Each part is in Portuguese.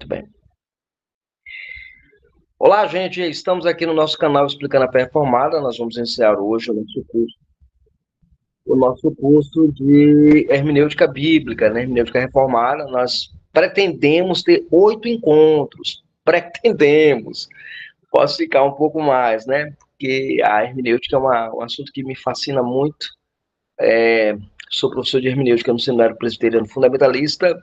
Muito bem. Olá, gente. Estamos aqui no nosso canal Explicando a Fé Reformada. Nós vamos iniciar hoje o nosso curso de hermenêutica bíblica, né? Hermenêutica reformada. Nós pretendemos ter 8 encontros. Pretendemos. Posso ficar um pouco mais, né? Porque a hermenêutica é um assunto que me fascina muito. Sou professor de hermenêutica no Seminário Presbiteriano Fundamentalista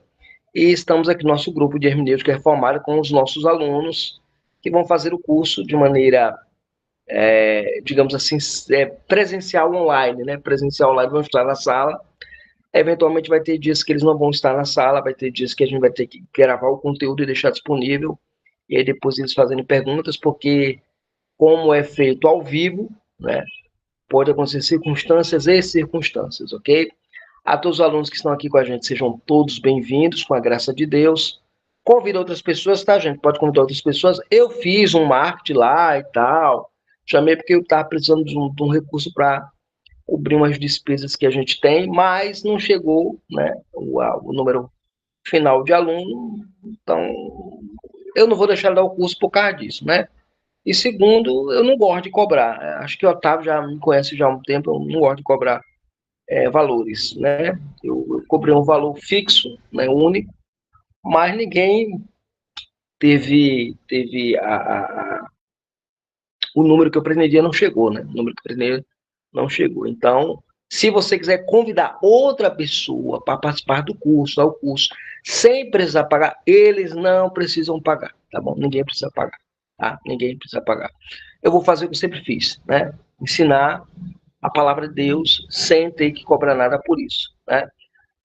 e estamos aqui no nosso grupo de hermenêutica reformada com os nossos alunos que vão fazer o curso de maneira, digamos assim, presencial online, né? Presencial online, vão estar na sala. Eventualmente vai ter dias que eles não vão estar na sala, vai ter dias que a gente vai ter que gravar o conteúdo e deixar disponível, e aí depois eles fazendo perguntas, porque como é feito ao vivo, né? Pode acontecer circunstâncias e circunstâncias, ok? A todos os alunos que estão aqui com a gente, sejam todos bem-vindos, com a graça de Deus. Convida outras pessoas, tá, gente? Pode convidar outras pessoas. Eu fiz um marketing lá e tal. Chamei porque eu estava precisando de um recurso para cobrir umas despesas que a gente tem, mas não chegou, né, o número final de aluno. Então, eu não vou deixar de dar o curso por causa disso, né? E segundo, eu não gosto de cobrar. Acho que o Otávio já me conhece já há um tempo, eu não gosto de cobrar valores, né? Eu cobrei um valor fixo, né, único, mas ninguém teve o número que eu pretendia não chegou, né? O número que eu pretendia não chegou. Então, se você quiser convidar outra pessoa para participar do curso, ao curso, sem precisar pagar, eles não precisam pagar, tá bom? Ninguém precisa pagar, tá? Ninguém precisa pagar. Eu vou fazer o que eu sempre fiz, né? Ensinar a palavra de Deus sem ter que cobrar nada por isso, né?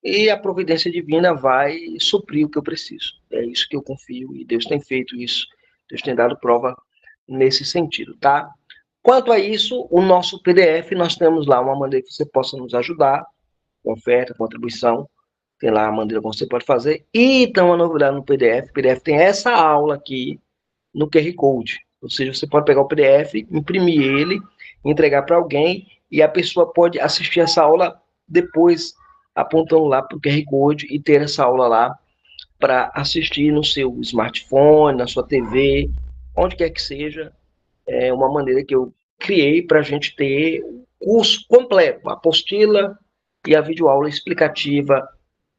E a providência divina vai suprir o que eu preciso. É isso que eu confio e Deus tem feito isso. Deus tem dado prova nesse sentido, tá? Quanto a isso, o nosso PDF, nós temos lá uma maneira que você possa nos ajudar, com oferta, contribuição, tem lá a maneira como você pode fazer. E tem uma novidade no PDF, o PDF tem essa aula aqui no QR Code. Ou seja, você pode pegar o PDF, imprimir ele, entregar para alguém e a pessoa pode assistir essa aula depois, apontando lá para o QR Code e ter essa aula lá para assistir no seu smartphone, na sua TV, onde quer que seja. É uma maneira que eu criei para a gente ter o curso completo, a apostila e a videoaula explicativa,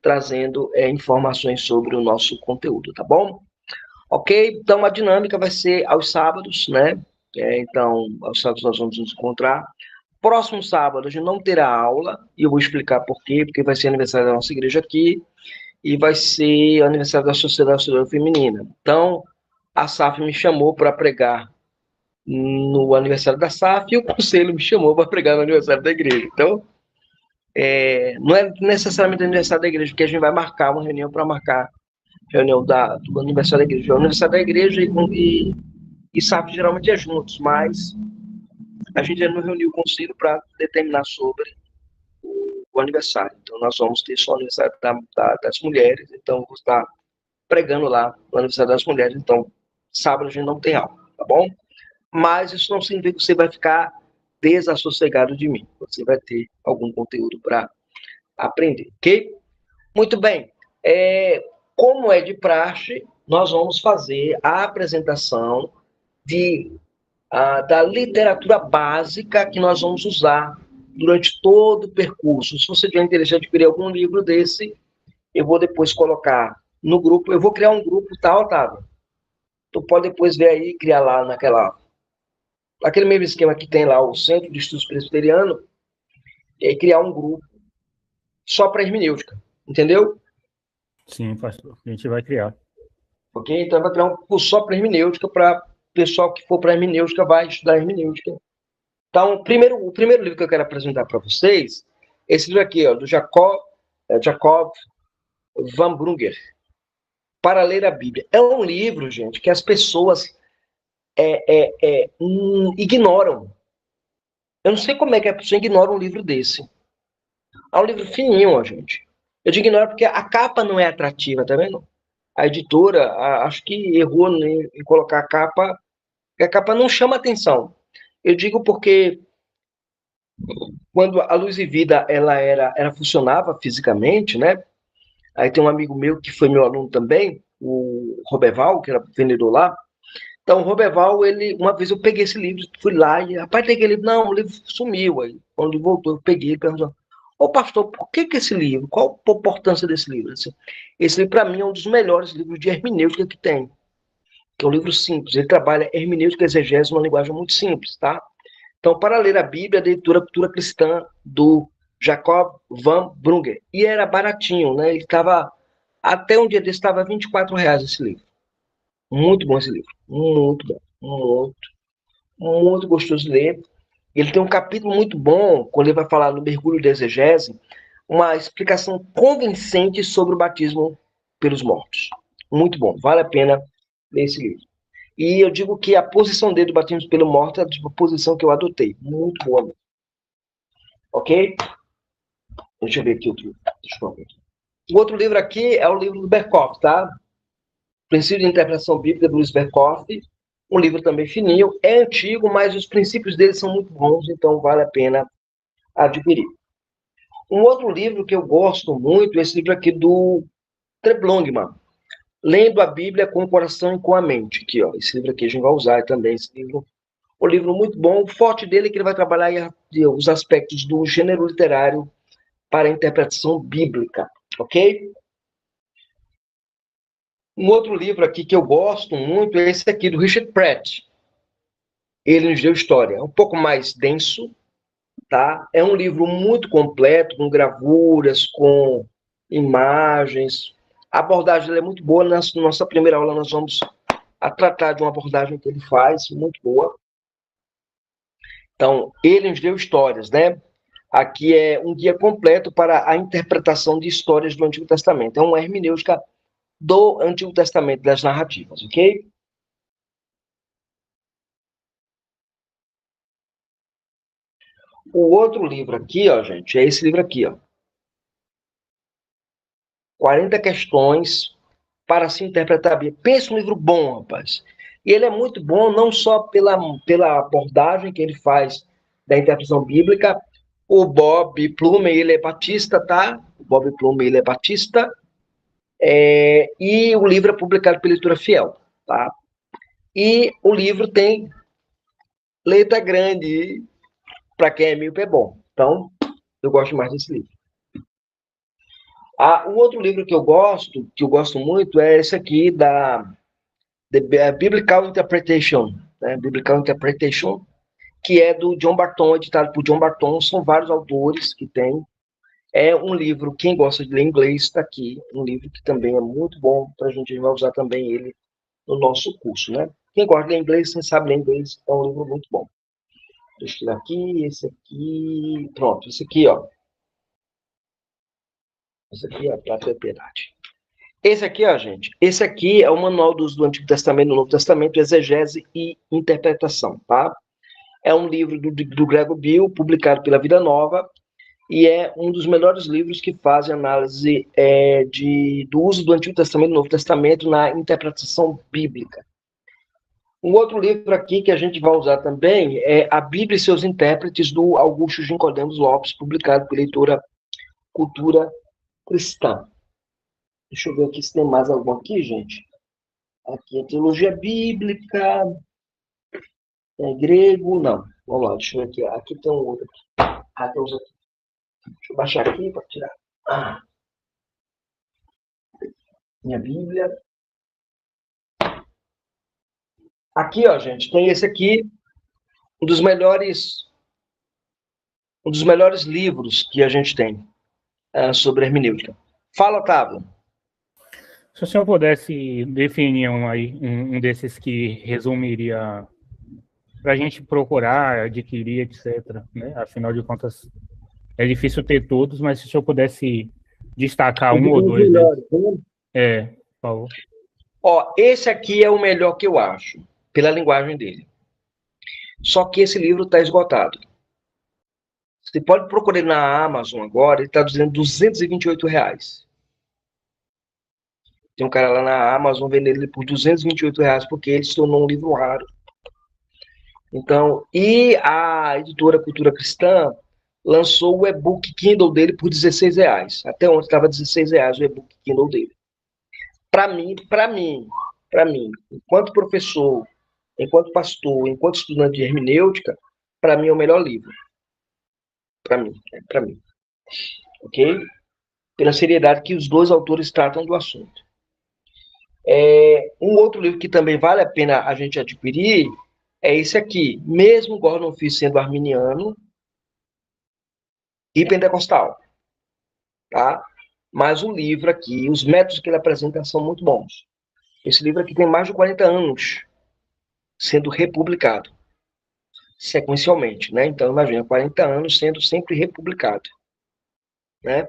trazendo informações sobre o nosso conteúdo, tá bom? Ok? Então a dinâmica vai ser aos sábados, né? Então, aos sábados nós vamos nos encontrar. Próximo sábado a gente não terá aula, e eu vou explicar por quê, porque vai ser aniversário da nossa igreja aqui, e vai ser aniversário da Sociedade Auxiliar Feminina. Então, a SAF me chamou para pregar no aniversário da SAF e o conselho me chamou para pregar no aniversário da igreja. Então, não é necessariamente aniversário da igreja, porque a gente vai marcar uma reunião para marcar reunião do aniversário da igreja. O aniversário da igreja e SAF geralmente é juntos, mas a gente ainda não reuniu o conselho para determinar sobre o aniversário. Então, nós vamos ter só o aniversário das mulheres, então vou estar pregando lá no aniversário das mulheres. Então, sábado a gente não tem aula, tá bom? Mas isso não significa que você vai ficar desassossegado de mim. Você vai ter algum conteúdo para aprender, ok? Muito bem. Como é de praxe, nós vamos fazer a apresentação da literatura básica que nós vamos usar durante todo o percurso. Se você tiver interesse em adquirir algum livro desse, eu vou depois colocar no grupo. Eu vou criar um grupo, tá, Otávio? Tu pode depois ver aí, criar lá aquele mesmo esquema que tem lá o Centro de Estudos Presbiteriano, e aí criar um grupo só para hermenêutica, entendeu? Sim, pastor. A gente vai criar. Ok? Então vai criar um curso só para hermenêutica, para o pessoal que for para hermenêutica vai estudar hermenêutica. Então, o primeiro livro que eu quero apresentar para vocês, esse livro aqui, ó, do Jacob Van Brunger, Para Ler a Bíblia. É um livro, gente, que as pessoas ignoram. Eu não sei como é que a pessoa ignora um livro desse. É um livro fininho, ó, gente. Eu digo ignora porque a capa não é atrativa, tá vendo? A editora, acho que errou em colocar a capa, porque a capa não chama atenção. Eu digo porque quando a Luz e Vida ela funcionava fisicamente, né? Aí tem um amigo meu que foi meu aluno também, o Roberval, que era vendedor lá. Então, o Roberval, uma vez eu peguei esse livro, fui lá e, rapaz, tem aquele livro. Não, o livro sumiu. Aí, quando ele voltou, eu peguei e perguntou: ô pastor, por que esse livro? Qual a importância desse livro? Assim, esse livro, para mim, é um dos melhores livros de hermenêutica que tem, que é um livro simples. Ele trabalha hermenêutica e exegese numa linguagem muito simples, tá? Então, para ler a Bíblia, a leitura Cultura Cristã, do Jacob Van Brunger. E era baratinho, né? Ele estava, até um dia desse, estava R$ 24 esse livro. Muito bom esse livro. Muito bom. Muito, muito gostoso de ler. Ele tem um capítulo muito bom, quando ele vai falar no mergulho de exegese, uma explicação convincente sobre o batismo pelos mortos. Muito bom. Vale a pena ler esse livro. E eu digo que a posição dele do batismo pelo morto é a posição que eu adotei. Muito boa. Ok? Deixa eu ver aqui outro. Deixa eu ver. O outro livro aqui é o livro do Berkhoff, tá? Princípio de Interpretação Bíblica do Luiz Berkhoff. Um livro também fininho. É antigo, mas os princípios dele são muito bons, então vale a pena adquirir. Um outro livro que eu gosto muito é esse livro aqui do Treblongman, Lendo a Bíblia com o Coração e com a Mente. Aqui, ó, esse livro aqui a gente vai usar também. Esse livro, um livro muito bom. O forte dele é que ele vai trabalhar os aspectos do gênero literário para a interpretação bíblica, ok? Um outro livro aqui que eu gosto muito é esse aqui, do Richard Pratt. Ele nos deu história. É um pouco mais denso, tá? É um livro muito completo, com gravuras, com imagens. A abordagem dele é muito boa. Na nossa primeira aula nós vamos tratar de uma abordagem que ele faz, muito boa. Então, ele nos deu histórias, né? Aqui é um guia completo para a interpretação de histórias do Antigo Testamento. É uma hermenêutica do Antigo Testamento, das narrativas, ok? O outro livro aqui, ó, gente, é esse livro aqui, ó. 40 questões para se interpretar a Bíblia. Pensa um livro bom, rapaz. E ele é muito bom não só pela abordagem que ele faz da interpretação bíblica. O Bob Plumer, ele é batista, tá? O Bob Plumer, ele é batista. E o livro é publicado pela Editora Fiel, tá? E o livro tem letra grande, para quem é míope é bom. Então, eu gosto mais desse livro. Um outro livro que eu gosto muito, é esse aqui, da The Biblical Interpretation, né? Biblical Interpretation, que é do John Barton, editado por John Barton. São vários autores que tem. É um livro, quem gosta de ler inglês, está aqui. Um livro que também é muito bom, para a gente vai usar também ele no nosso curso, né? Quem gosta de ler inglês, quem sabe ler inglês, é um livro muito bom. Deixa eu tirar aqui, esse aqui. Pronto, esse aqui, ó. Esse aqui é a propriedade. Esse aqui, ó, gente. Esse aqui é o manual do Antigo Testamento e do Novo Testamento, exegese e interpretação, tá? É um livro do Grego Bill, publicado pela Vida Nova, e é um dos melhores livros que fazem análise do uso do Antigo Testamento e do Novo Testamento na interpretação bíblica. Um outro livro aqui que a gente vai usar também é A Bíblia e seus Intérpretes, do Augusto Gincodemos Lopes, publicado pela editora Cultura Cristã. Deixa eu ver aqui se tem mais algum aqui, gente. Aqui é teologia bíblica, grego, não. Vamos lá, deixa eu ver aqui. Aqui tem um outro. Tem uns aqui. Deixa eu baixar aqui para tirar. Minha Bíblia. Aqui, ó, gente, tem esse aqui, um dos melhores livros que a gente tem sobre hermenêutica. Fala, Otávio. Se o senhor pudesse definir um desses que resumiria para a gente procurar, adquirir, etc., né? Afinal de contas, é difícil ter todos, mas se o senhor pudesse destacar um ou dois deles. Por favor. Ó, esse aqui é o melhor que eu acho, pela linguagem dele. Só que esse livro está esgotado. Você pode procurar na Amazon agora, ele está dizendo R$228. Tem um cara lá na Amazon vendendo ele por R$228, porque ele se tornou um livro raro. Então, e a editora Cultura Cristã lançou o e-book Kindle dele por R$16. Até ontem estava R$16 o e-book Kindle dele. para mim, enquanto professor, enquanto pastor, enquanto estudante de hermenêutica, para mim é o melhor livro. Para mim, ok? Pela seriedade que os dois autores tratam do assunto. Um outro livro que também vale a pena a gente adquirir é esse aqui, mesmo Gordon Fee sendo arminiano e pentecostal, tá? Mas o livro aqui, os métodos que ele apresenta são muito bons. Esse livro aqui tem mais de 40 anos sendo republicado, sequencialmente, né? Então, imagina, 40 anos sendo sempre republicado, né?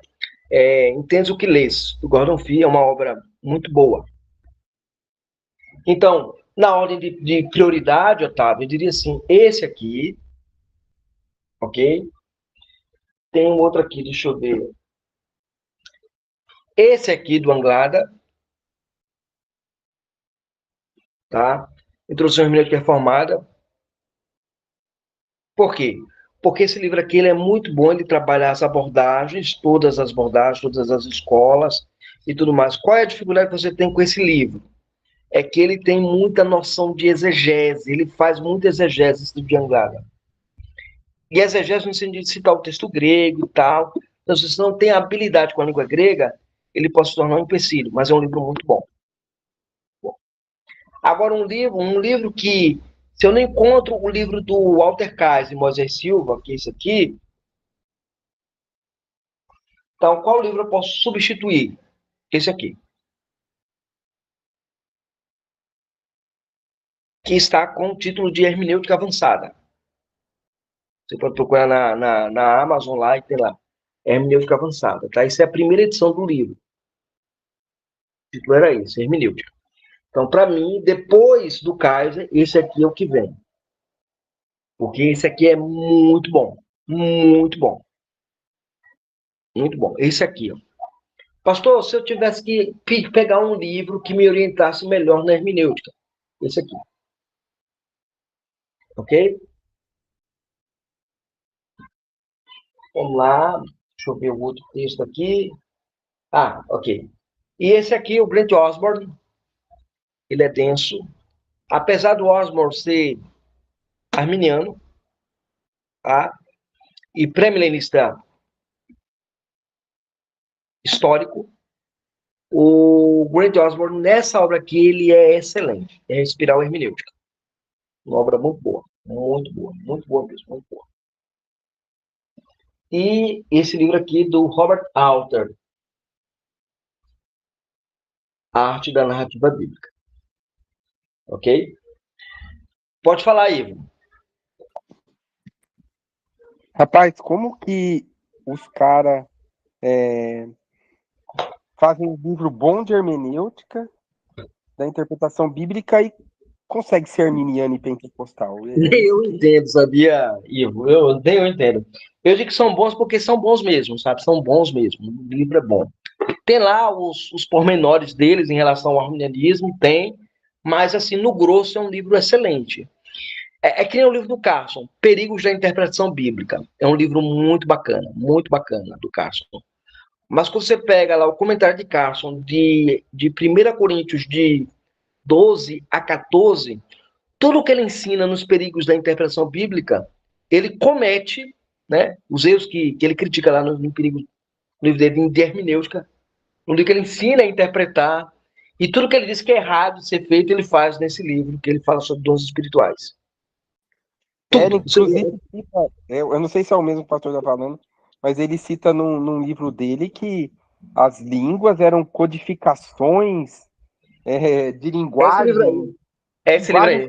Entendes o que lês, do Gordon Fee, é uma obra muito boa. Então, na ordem de prioridade, Otávio, eu diria assim, esse aqui, ok? Tem um outro aqui, deixa eu ver. Esse aqui do Anglada, tá? Introdução Hermenêutica Reformada. Por quê? Porque esse livro aqui ele é muito bom, ele trabalha as abordagens, todas as escolas e tudo mais. Qual é a dificuldade que você tem com esse livro? É que ele tem muita noção de exegese, ele faz muita exegese, esse livro de Anglada. E exegese no sentido de citar o texto grego e tal. Então, se você não tem habilidade com a língua grega, ele pode se tornar um empecilho, mas é um livro muito bom. Agora, um livro que, se eu não encontro o livro do Walter Kaiser e Moisés Silva, que é esse aqui, então qual livro eu posso substituir? Esse aqui. Que está com o título de Hermenêutica Avançada. Você pode procurar na Amazon lá e tem lá. Hermenêutica Avançada, tá? Essa é a primeira edição do livro. O título era esse, Hermenêutica. Então, para mim, depois do Kaiser, esse aqui é o que vem. Porque esse aqui é muito bom. Muito bom. Muito bom. Esse aqui, ó. Pastor, se eu tivesse que pegar um livro que me orientasse melhor na hermenêutica, esse aqui. Ok? Vamos lá. Deixa eu ver o outro texto aqui. Ah, ok. E esse aqui, o Brent Osborne, ele é denso. Apesar do Osborne ser arminiano, tá? E pré-milenista histórico, o Grant Osborne, nessa obra aqui, ele é excelente. É Espiral Hermenêutica. Uma obra muito boa. Muito boa mesmo, muito boa. E esse livro aqui do Robert Alter, A Arte da Narrativa Bíblica. Ok? Pode falar, Ivo. Rapaz, como que os caras fazem um livro bom de hermenêutica, da interpretação bíblica e consegue ser arminiano e pentecostal? Nem eu entendo, sabia, Ivo? Nem eu entendo. Eu digo que são bons porque são bons mesmo, sabe? São bons mesmo. O livro é bom. Tem lá os pormenores deles em relação ao arminianismo, tem, mas assim, no grosso é um livro excelente. Que nem o livro do Carson, Perigos da Interpretação Bíblica. É um livro muito bacana, do Carson. Mas quando você pega lá o comentário de Carson de 1 Coríntios de 12 a 14, tudo que ele ensina nos perigos da interpretação bíblica, ele comete, né, os erros que ele critica lá no livro dele de hermenêutica, no livro que ele ensina a interpretar, e tudo que ele diz que é errado de ser feito, ele faz nesse livro, que ele fala sobre dons espirituais. Ele, inclusive, cita, eu não sei se é o mesmo que o pastor está falando, mas ele cita num livro dele que as línguas eram codificações de linguagem. Esse livro aí.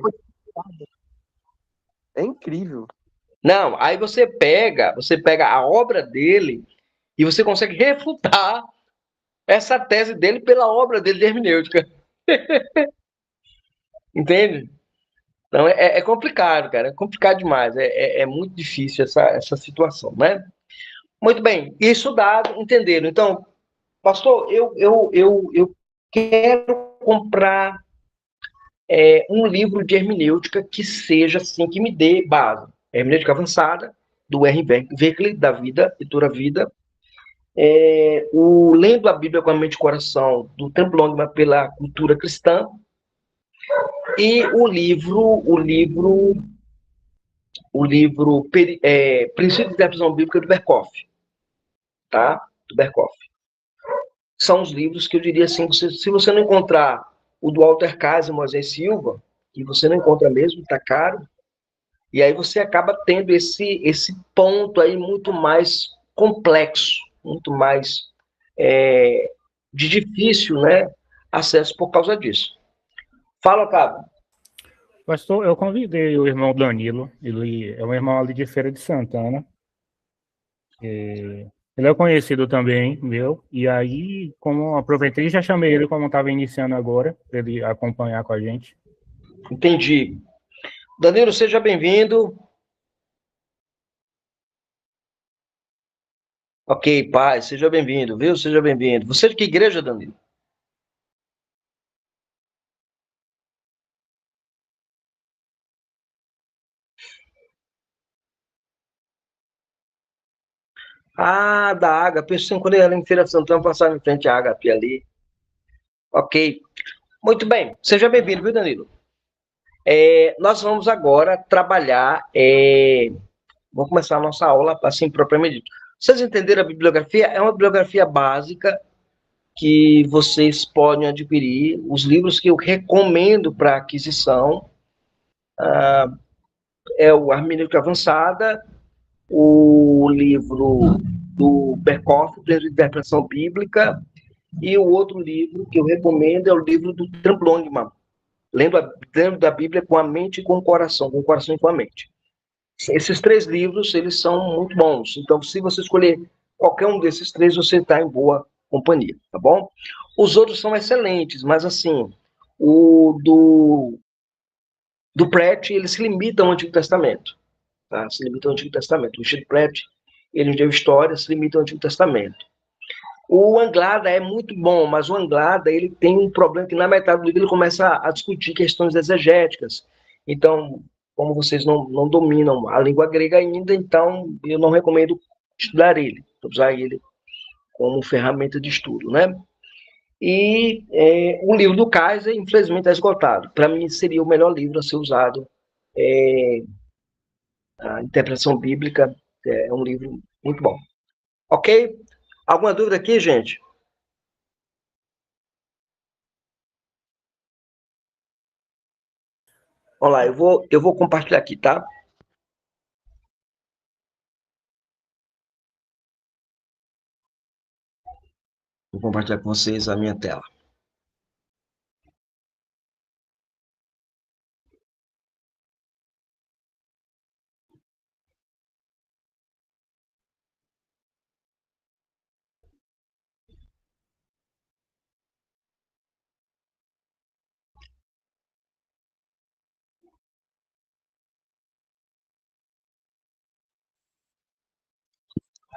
É incrível. Não, aí você pega a obra dele e você consegue refutar essa tese dele pela obra dele de hermenêutica. Entende? Então é complicado, cara. É complicado demais. É muito difícil essa situação, né? Muito bem. Isso dado, entenderam. Então, pastor, eu quero comprar um livro de hermenêutica que seja assim, que me dê base. Hermenêutica avançada, do R. Verkley, da Vida, editora Vida. o Lendo a Bíblia com a Mente e Coração, do Templo Longman pela Cultura Cristã, e Princípio de Interpretação Bíblica do Berkoff, tá? Do Berkoff. São os livros que eu diria assim, se você não encontrar o do Walter Case e Moisés Silva, que você não encontra mesmo, está caro, e aí você acaba tendo esse ponto aí muito mais complexo, muito mais de difícil, né, acesso por causa disso. Fala, Cabo. Pastor, eu convidei o irmão Danilo, ele é um irmão ali de Feira de Santana. Ele é conhecido também, meu, e aí, como aproveitei, já chamei ele como estava iniciando agora, para ele acompanhar com a gente. Entendi. Danilo, seja bem-vindo. Ok, pai, seja bem-vindo, viu? Seja bem-vindo. Você é de que igreja, Danilo? Ah, da Ágape. Eu quando ela em Feira de Santana, passava em frente à Ágape ali. Ok. Muito bem. Seja bem-vindo, viu, Danilo? Nós vamos agora trabalhar. Vamos começar a nossa aula, assim, propriamente dito. Vocês entenderam a bibliografia? É uma bibliografia básica que vocês podem adquirir. Os livros que eu recomendo para aquisição é o Hermenêutica Avançada, o livro do Berkoff, de Interpretação Bíblica, e o outro livro que eu recomendo é o livro do Templo Longman, lendo da Bíblia com a mente e com o coração e com a mente. Esses três livros, eles são muito bons. Então, se você escolher qualquer um desses três, você está em boa companhia, tá bom? Os outros são excelentes, mas assim, o do Pratt, ele se limita ao Antigo Testamento, tá? Se limita ao Antigo Testamento. O Richard Pratt, ele deu história, se limita ao Antigo Testamento. O Anglada é muito bom, mas o Anglada, ele tem um problema que na metade do livro ele começa a discutir questões exegéticas. Então, como vocês não dominam a língua grega ainda, então eu não recomendo estudar ele, usar ele como ferramenta de estudo, né? E o livro do Kaiser, infelizmente, está esgotado. Para mim, seria o melhor livro a ser usado. A interpretação bíblica é um livro muito bom. Ok? Alguma dúvida aqui, gente? Olha lá, eu vou compartilhar aqui, tá? Vou compartilhar com vocês a minha tela.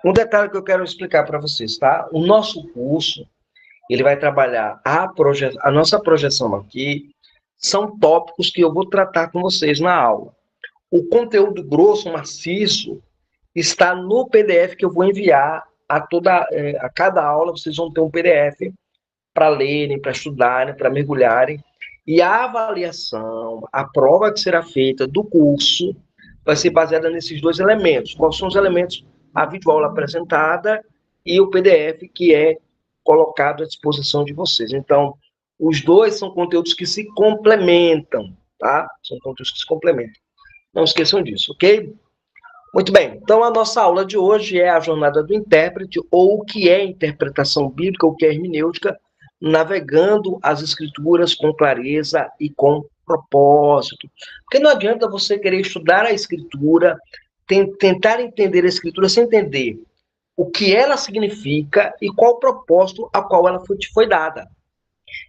Um detalhe que eu quero explicar para vocês, tá? O nosso curso, ele vai trabalhar a nossa projeção aqui, são tópicos que eu vou tratar com vocês na aula. O conteúdo grosso, maciço, está no PDF que eu vou enviar a cada aula, vocês vão ter um PDF para lerem, para estudarem, para mergulharem. E a avaliação, a prova que será feita do curso, vai ser baseada nesses dois elementos. Quais são os elementos? A videoaula apresentada e o PDF que é colocado à disposição de vocês. Então, os dois são conteúdos que se complementam, tá? São conteúdos que se complementam. Não esqueçam disso, ok? Muito bem. Então, a nossa aula de hoje é a jornada do intérprete, ou o que é interpretação bíblica, o que é hermenêutica, navegando as escrituras com clareza e com propósito. Porque não adianta você querer estudar a escritura, tentar entender a escritura sem entender o que ela significa e qual o propósito a qual ela foi dada.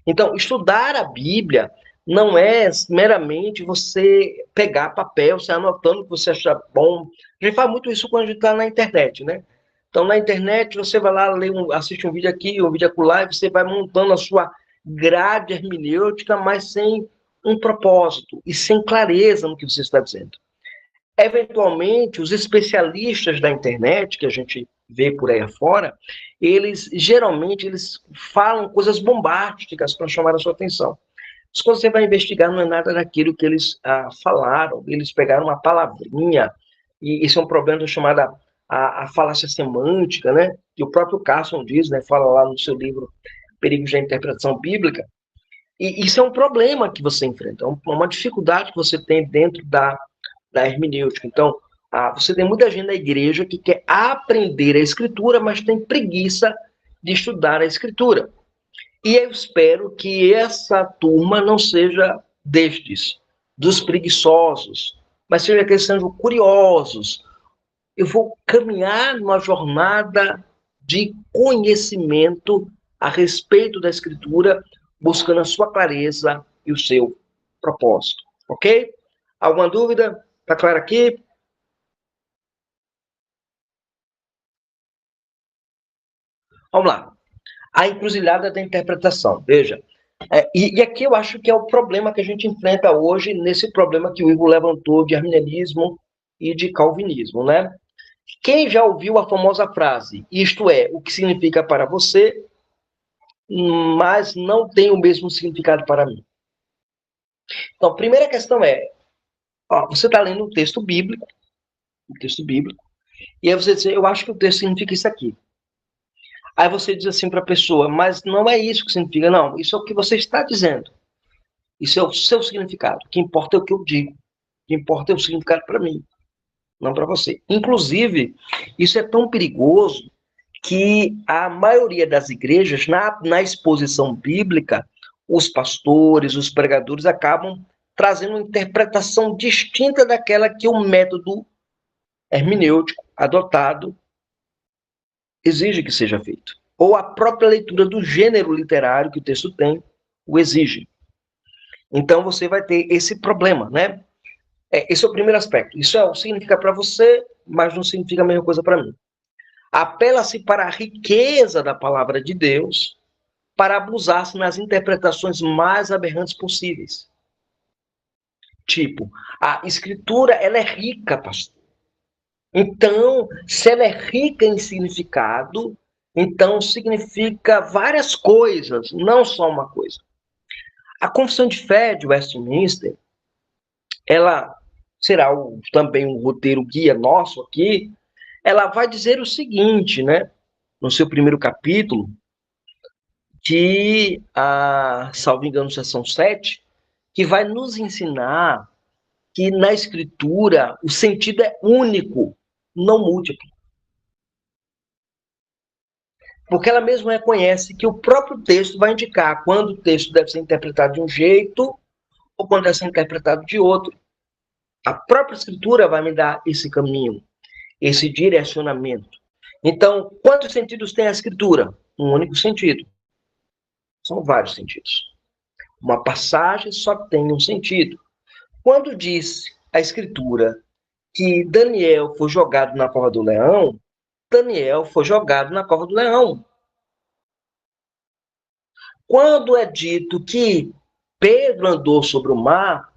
Então, estudar a Bíblia não é meramente você pegar papel, você anotando o que você acha bom. A gente faz muito isso quando a gente está na internet, né? Então, na internet, você vai lá, assiste um vídeo aqui, um vídeo acolá, e você vai montando a sua grade hermenêutica, mas sem um propósito e sem clareza no que você está dizendo. Eventualmente, os especialistas da internet, que a gente vê por aí afora, geralmente eles falam coisas bombásticas para chamar a sua atenção. Mas quando você vai investigar, não é nada daquilo que eles falaram, eles pegaram uma palavrinha, e isso é um problema chamado a falácia semântica, né? Que o próprio Carson diz, né? Fala lá no seu livro Perigos da Interpretação Bíblica, e isso é um problema que você enfrenta, uma dificuldade que você tem dentro da hermenêutica. Então, você tem muita gente na igreja que quer aprender a escritura, mas tem preguiça de estudar a escritura. E eu espero que essa turma não seja destes, dos preguiçosos, mas seja que eles sejam curiosos. Eu vou caminhar numa jornada de conhecimento a respeito da escritura, buscando a sua clareza e o seu propósito. Ok? Alguma dúvida? Está claro aqui? Vamos lá. A encruzilhada da interpretação. Veja, e aqui eu acho que é o problema que a gente enfrenta hoje, nesse problema que o Ivo levantou de arminianismo e de calvinismo, né? Quem já ouviu a famosa frase, isto é, o que significa para você, mas não tem o mesmo significado para mim? Então, a primeira questão é, você está lendo um texto bíblico, e aí você diz, eu acho que o texto significa isso aqui. Aí você diz assim para a pessoa, mas não é isso que significa, não, isso é o que você está dizendo. Isso é o seu significado. O que importa é o que eu digo. O que importa é o significado para mim, não para você. Inclusive, isso é tão perigoso que a maioria das igrejas, na exposição bíblica, os pastores, os pregadores acabam trazendo uma interpretação distinta daquela que o método hermenêutico adotado exige que seja feito. Ou a própria leitura do gênero literário que o texto tem o exige. Então você vai ter esse problema, né? Esse é o primeiro aspecto. Isso significa para você, mas não significa a mesma coisa para mim. Apela-se para a riqueza da palavra de Deus para abusar-se nas interpretações mais aberrantes possíveis. Tipo, a escritura, ela é rica, pastor. Então, se ela é rica em significado, então significa várias coisas, não só uma coisa. A Confissão de Fé de Westminster, ela será também um roteiro guia nosso aqui, ela vai dizer o seguinte, né, no seu primeiro capítulo, que, salvo engano, seção 7, que vai nos ensinar que na escritura o sentido é único, não múltiplo. Porque ela mesma reconhece que o próprio texto vai indicar quando o texto deve ser interpretado de um jeito ou quando deve ser interpretado de outro. A própria escritura vai me dar esse caminho, esse direcionamento. Então, quantos sentidos tem a escritura? Um único sentido. São vários sentidos. Uma passagem só tem um sentido. Quando diz a escritura que Daniel foi jogado na cova do leão, Daniel foi jogado na cova do leão. Quando é dito que Pedro andou sobre o mar,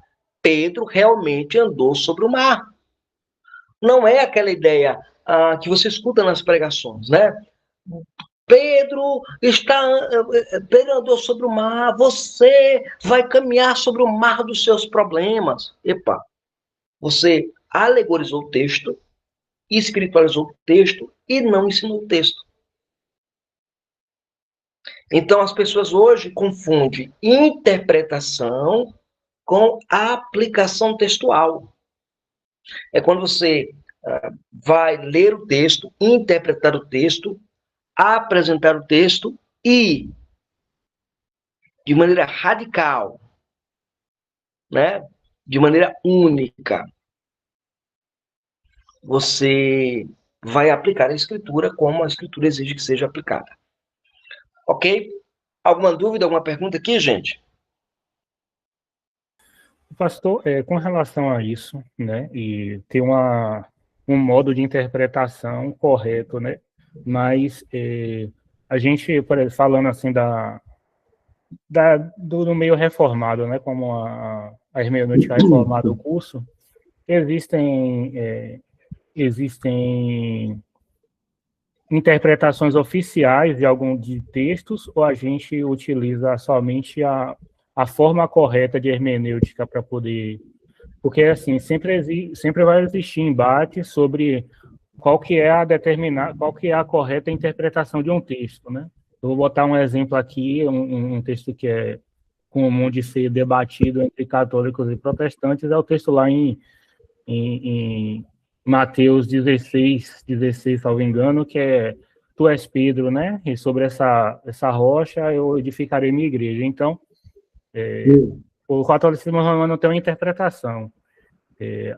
Pedro realmente andou sobre o mar. Não é aquela ideia que você escuta nas pregações, né? Pedro andou sobre o mar, você vai caminhar sobre o mar dos seus problemas. Epa, você alegorizou o texto, espiritualizou o texto e não ensinou o texto. Então, as pessoas hoje confundem interpretação com aplicação textual. É quando você vai ler o texto, interpretar o texto, apresentar o texto e, de maneira radical, né, de maneira única, você vai aplicar a escritura como a escritura exige que seja aplicada. Ok? Alguma dúvida, alguma pergunta aqui, gente? Pastor, com relação a isso, né, e ter um modo de interpretação correto, né, mas a gente, por exemplo, falando assim do meio reformado, né, como a hermenêutica reformada, o curso, existem interpretações oficiais de textos, ou a gente utiliza somente a forma correta de hermenêutica para poder... Porque, assim, sempre vai existir embate sobre qual que é a correta interpretação de um texto, né? Eu vou botar um exemplo aqui, um texto que é comum de ser debatido entre católicos e protestantes, é o texto lá em Mateus 16, salvo engano, que é tu és Pedro, né? E sobre essa rocha eu edificarei minha igreja. Então, o catolicismo romano tem uma interpretação.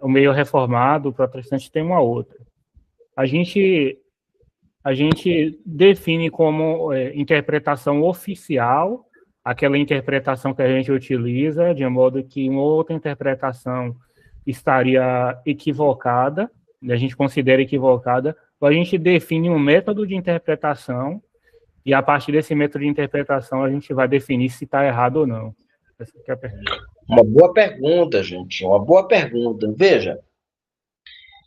O meio reformado, o protestante tem uma outra. A gente define como interpretação oficial aquela interpretação que a gente utiliza, de modo que uma outra interpretação estaria equivocada, a gente considera equivocada, ou a gente define um método de interpretação, e a partir desse método de interpretação a gente vai definir se está errado ou não. Essa é a pergunta. Uma boa pergunta, gente. Uma boa pergunta. Veja.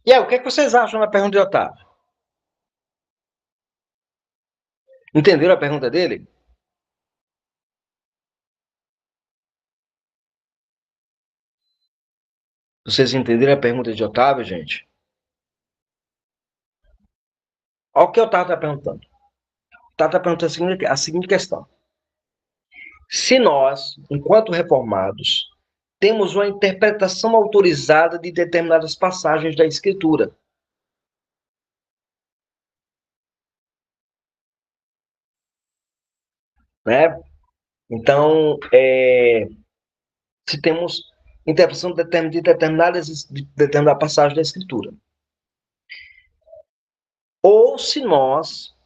E aí, o que, é que vocês acham da pergunta de Otávio? Entenderam a pergunta dele? Vocês entenderam a pergunta de Otávio, gente? Olha o que o Otávio está perguntando. O Otávio está perguntando a seguinte questão. Se nós, enquanto reformados, temos uma interpretação autorizada de determinadas passagens da Escritura, né? Então, se temos interpretação de determinada passagem da Escritura, ou se nós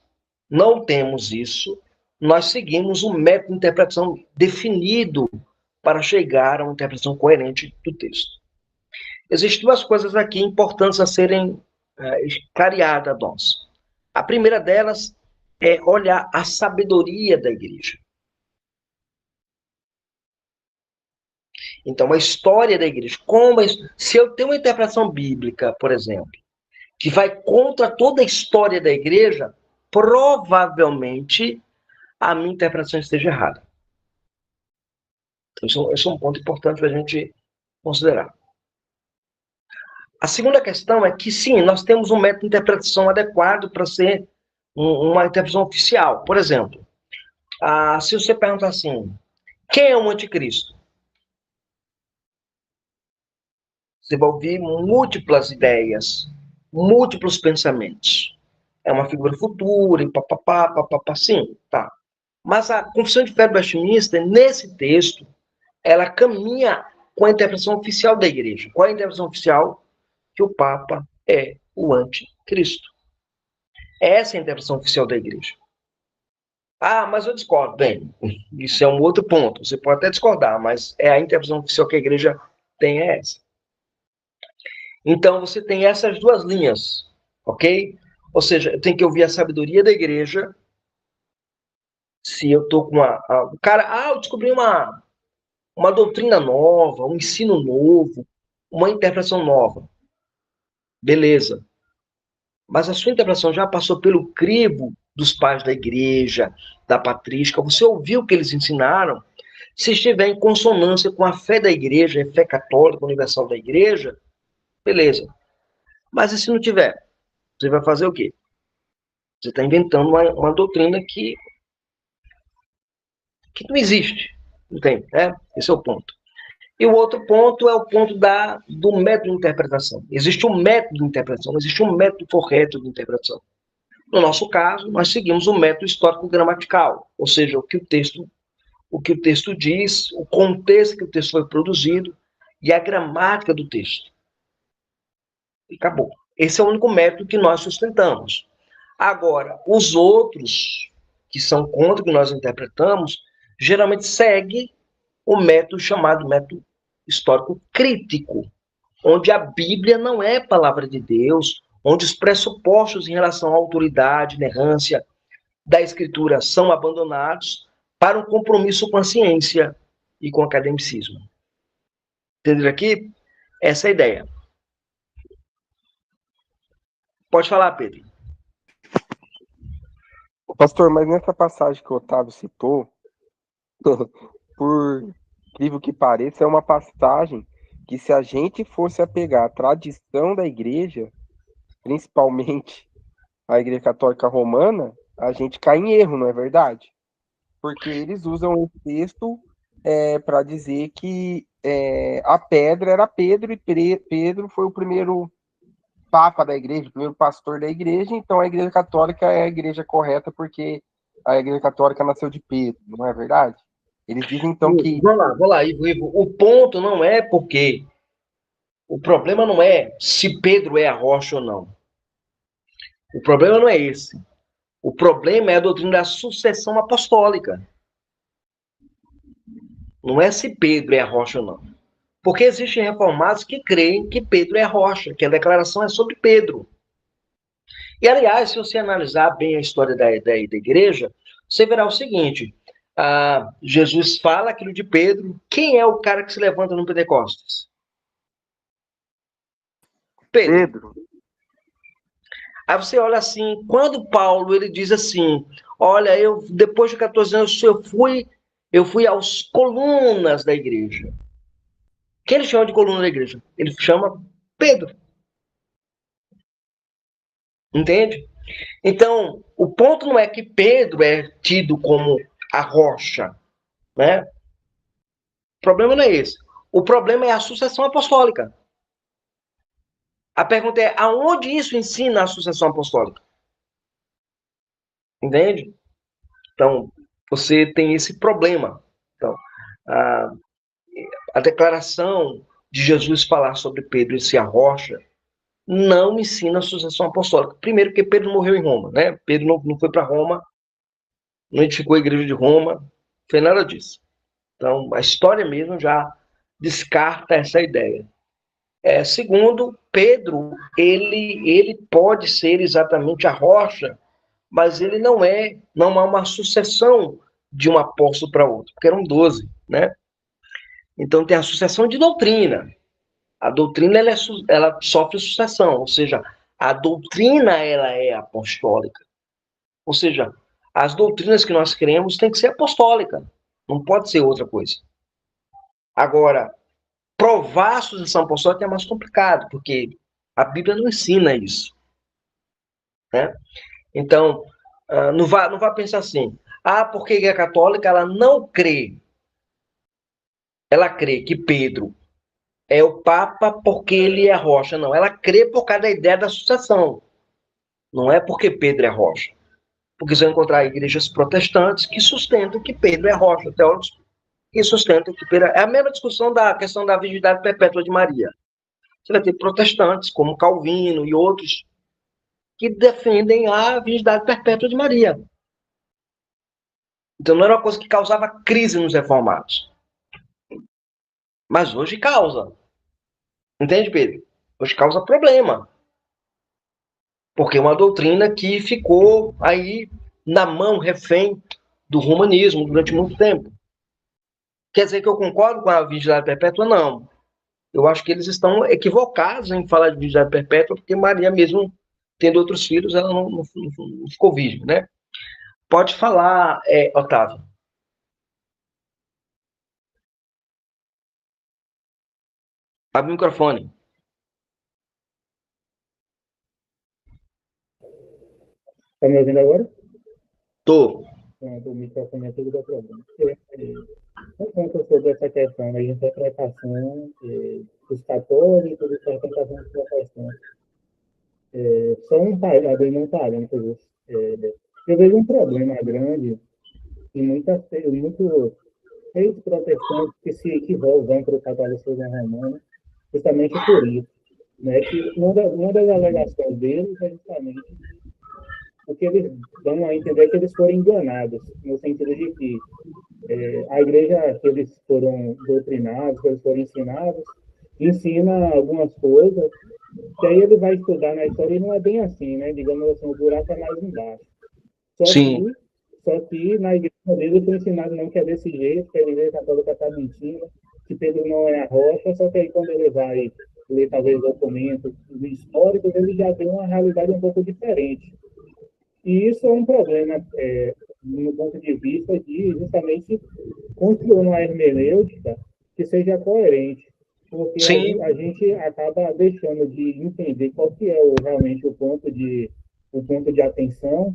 não temos isso, nós seguimos um método de interpretação definido para chegar a uma interpretação coerente do texto. Existem duas coisas aqui importantes a serem clareadas a nós. A primeira delas é olhar a sabedoria da igreja. Então, a história da igreja. Se eu tenho uma interpretação bíblica, por exemplo, que vai contra toda a história da igreja, provavelmente a minha interpretação esteja errada. Então, esse é um ponto importante para a gente considerar. A segunda questão é que, sim, nós temos um método de interpretação adequado para ser uma interpretação oficial. Por exemplo, se você perguntar assim, quem é o anticristo? Você vai ouvir múltiplas ideias, múltiplos pensamentos. É uma figura futura, e papapá, sim, tá. Mas a Confissão de Fé do Westminster, nesse texto, ela caminha com a interpretação oficial da igreja. Qual é a interpretação oficial? Que o Papa é o anticristo. Essa é a interpretação oficial da igreja. Mas eu discordo. Bem, isso é um outro ponto. Você pode até discordar, mas a interpretação oficial que a igreja tem é essa. Então, você tem essas duas linhas, ok? Ou seja, eu tenho que ouvir a sabedoria da igreja. Se eu estou com o cara, eu descobri uma doutrina nova, um ensino novo, uma interpretação nova. Beleza. Mas a sua interpretação já passou pelo crivo dos pais da igreja, da patrística. Você ouviu o que eles ensinaram? Se estiver em consonância com a fé da igreja, a fé católica universal da igreja, beleza. Mas e se não tiver? Você vai fazer o quê? Você está inventando uma doutrina que não existe. Entende? Esse é o ponto. E o outro ponto é o ponto do método de interpretação. Existe um método de interpretação, existe um método correto de interpretação. No nosso caso, nós seguimos o método histórico-gramatical, ou seja, o que o texto diz, o contexto que o texto foi produzido e a gramática do texto. E acabou. Esse é o único método que nós sustentamos. Agora, os outros que são contra o que nós interpretamos, geralmente seguem o método chamado método histórico crítico, onde a Bíblia não é palavra de Deus, onde os pressupostos em relação à autoridade, inerrância da Escritura são abandonados para um compromisso com a ciência e com o academicismo. Entenderam aqui? Essa é a ideia. Pode falar, Pedro. Pastor, mas nessa passagem que o Otávio citou, por incrível que pareça, é uma passagem que, se a gente fosse apegar à tradição da igreja, principalmente a Igreja Católica Romana, a gente cai em erro, não é verdade? Porque eles usam o texto para dizer que a pedra era Pedro, e Pedro foi o primeiro papa da igreja, o primeiro pastor da igreja, então a Igreja Católica é a igreja correta porque a Igreja Católica nasceu de Pedro, não é verdade? Eles dizem então Ivo, que vamos lá, Ivo. O ponto não é porque. O problema não é se Pedro é a rocha ou não. O problema não é esse. O problema é a doutrina da sucessão apostólica. Não é se Pedro é a rocha ou não. Porque existem reformados que creem que Pedro é a rocha, que a declaração é sobre Pedro. E, aliás, se você analisar bem a história da igreja, você verá o seguinte: Jesus fala aquilo de Pedro. Quem é o cara que se levanta no Pentecostes? Pedro. Pedro, Aí você olha assim, quando Paulo ele diz assim, olha, eu depois de 14 anos eu fui aos colunas da igreja. Quem ele chama de coluna da igreja? Ele chama Pedro. Entende? Então, o ponto não é que Pedro é tido como a rocha, né? O problema não é esse. O problema é a sucessão apostólica. A pergunta é, aonde isso ensina a sucessão apostólica? Entende? Então, você tem esse problema. Então, a, a declaração de Jesus falar sobre Pedro e ser a rocha não ensina a sucessão apostólica. Primeiro, porque Pedro morreu em Roma, né? Pedro não foi para Roma, não edificou a igreja de Roma, não foi nada disso. Então, a história mesmo já descarta essa ideia. Segundo, Pedro, ele pode ser exatamente a rocha, mas ele não há uma sucessão de um apóstolo para outro, porque eram 12, né? Então tem a sucessão de doutrina. A doutrina ela sofre sucessão, ou seja, a doutrina ela é apostólica. Ou seja, as doutrinas que nós cremos têm que ser apostólica, não pode ser outra coisa. Agora, provar a sucessão apostólica é mais complicado, porque a Bíblia não ensina isso, né? Então, não vá pensar assim, porque a Igreja Católica ela não crê, ela crê que Pedro é o Papa porque ele é rocha, não. Ela crê por causa da ideia da sucessão, não é porque Pedro é rocha. Porque você vai encontrar igrejas protestantes que sustentam que Pedro é rocha, teólogos que sustentam que Pedro é a mesma discussão da questão da virgindade perpétua de Maria. Você vai ter protestantes, como Calvino e outros, que defendem a virgindade perpétua de Maria. Então não era uma coisa que causava crise nos reformados. Mas hoje causa. Entende, Pedro? Hoje causa problema. Porque é uma doutrina que ficou aí na mão, refém do romanismo durante muito tempo. Quer dizer que eu concordo com a virgindade perpétua? Não. Eu acho que eles estão equivocados em falar de virgindade perpétua, porque Maria, mesmo tendo outros filhos, ela não ficou virgem, né? Pode falar, Otávio. Abre o microfone. Tá me ouvindo agora? Tô. O microfone é tudo da problema. Não conta sobre essa questão da interpretação dos católicos e interpretação dos protestantes. Só abrir um parênteses. Eu vejo um problema grande em muitos protestantes que se equivocam para o catolicismo romano, justamente por isso, né? Que uma das alegações deles é justamente porque eles dão a entender que eles foram enganados, no sentido de que a igreja que eles foram doutrinados, que eles foram ensinados, ensina algumas coisas, que aí ele vai estudar na história e não é bem assim, né? Digamos assim, o buraco é mais embaixo. Só Sim. que, só que na igreja deles foi ensinado não que é desse jeito, que a igreja católica está mentindo, que Pedro não é a rocha, só que aí quando ele vai ler talvez documentos históricos, ele já tem uma realidade um pouco diferente. E isso é um problema, no ponto de vista de justamente construir uma hermenêutica que seja coerente, porque Sim, a gente acaba deixando de entender qual que é realmente o ponto de atenção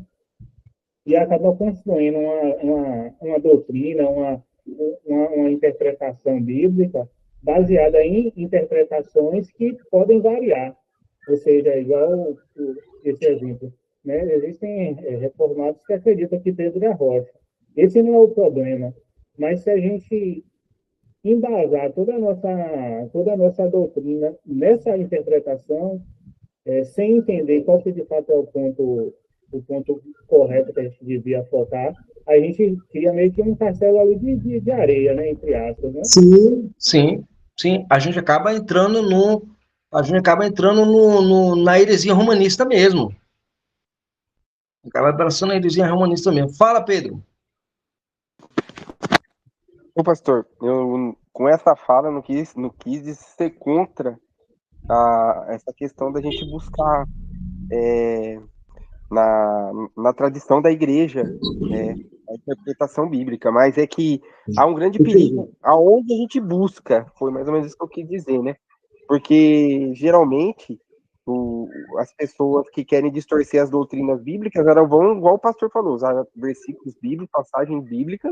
e acaba construindo uma doutrina, uma interpretação bíblica baseada em interpretações que podem variar. Ou seja, igual esse exemplo, né? Existem reformados que acreditam que Pedro é a rocha. Esse não é o problema. Mas se a gente embasar toda a nossa doutrina nessa interpretação, sem entender qual que de fato é o ponto correto que a gente devia focar, a gente cria meio que um castelo ali de areia, né, entre aspas, né? sim, sim, sim. A gente acaba entrando na heresia romanista mesmo. Acaba abraçando a heresia romanista mesmo. Fala, Pedro. Ô, pastor, eu com essa fala não quis ser contra essa questão da gente buscar na tradição da igreja, a interpretação bíblica, mas é que há um grande perigo aonde a gente busca, foi mais ou menos isso que eu quis dizer, né? Porque geralmente as pessoas que querem distorcer as doutrinas bíblicas, elas vão, igual o pastor falou, usar versículos bíblicos, passagens bíblicas,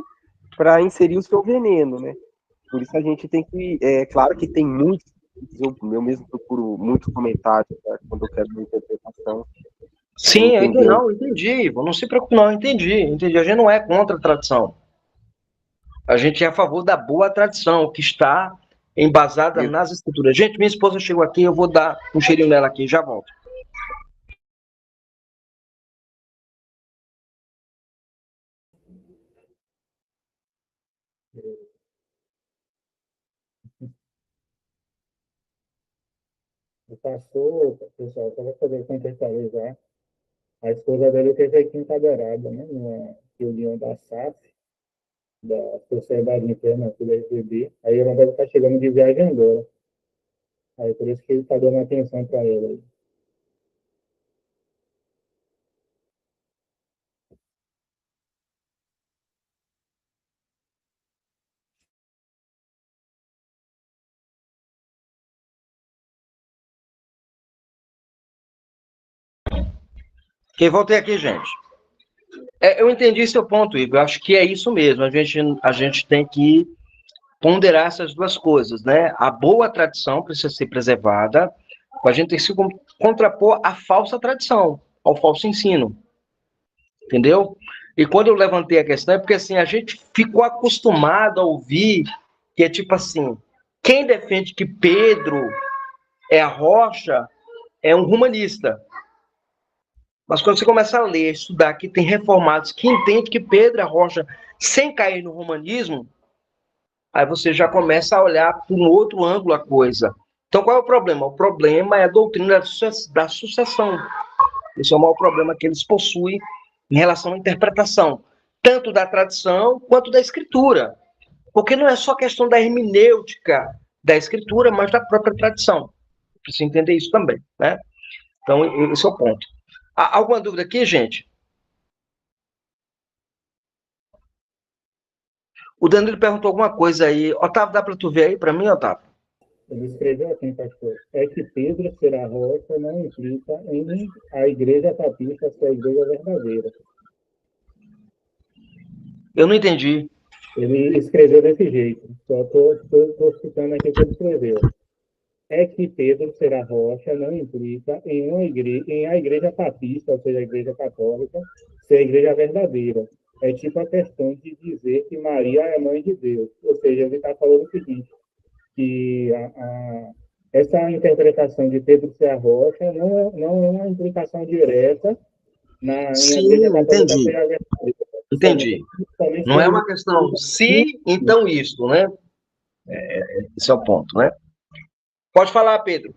para inserir o seu veneno, né? Por isso a gente tem que, claro que tem muitos, eu mesmo procuro muitos comentários, né, quando eu quero uma interpretação, Sim, entender. não, entendi. Não se preocupe, não, entendi. A gente não é contra a tradição. A gente é a favor da boa tradição, que está embasada nas escrituras. Gente, minha esposa chegou aqui, eu vou dar um cheirinho nela aqui, já volto. O pastor, pessoal, para poder contextualizar, a esposa dele teve aqui encadeirada, né, numa reunião da SAF, da Sociedade Internacional da FGB. Aí ela deve estar chegando de viagem agora. Aí por isso que ele está dando atenção para ela. Quem voltei aqui, gente. Eu entendi seu ponto, Igor. Eu acho que é isso mesmo. A gente tem que ponderar essas duas coisas, né? A boa tradição precisa ser preservada, a gente tem que se contrapor à falsa tradição, ao falso ensino, entendeu? E quando eu levantei a questão é porque assim a gente ficou acostumado a ouvir que é tipo assim, quem defende que Pedro é a rocha é um humanista. Mas quando você começa a ler, estudar, que tem reformados que entendem que Pedro é a rocha sem cair no humanismo, aí você já começa a olhar por um outro ângulo a coisa. Então, qual é o problema? O problema é a doutrina da sucessão. Esse é o maior problema que eles possuem em relação à interpretação, tanto da tradição quanto da escritura. Porque não é só questão da hermenêutica da escritura, mas da própria tradição. Precisa entender isso também, né? Então, esse é o ponto. Há alguma dúvida aqui, gente? O Danilo perguntou alguma coisa aí. Otávio, dá para tu ver aí para mim, Otávio? Ele escreveu assim, pastor, é que Pedro será rocha não implica em a igreja papista ser a igreja verdadeira. Eu não entendi. Ele escreveu desse jeito, só estou citando aqui o que ele escreveu. É que Pedro será rocha não implica em a igreja papista, ou seja, a igreja católica, ser a igreja verdadeira. É tipo a questão de dizer que Maria é a mãe de Deus. Ou seja, ele está falando o seguinte, que essa interpretação de Pedro ser a rocha não é uma implicação direta em a igreja Sim, católica entendi. ser a verdadeira. Entendi. Somente Não é pelo uma questão se, então isso, né? Esse é o ponto, né? Pode falar, Pedro.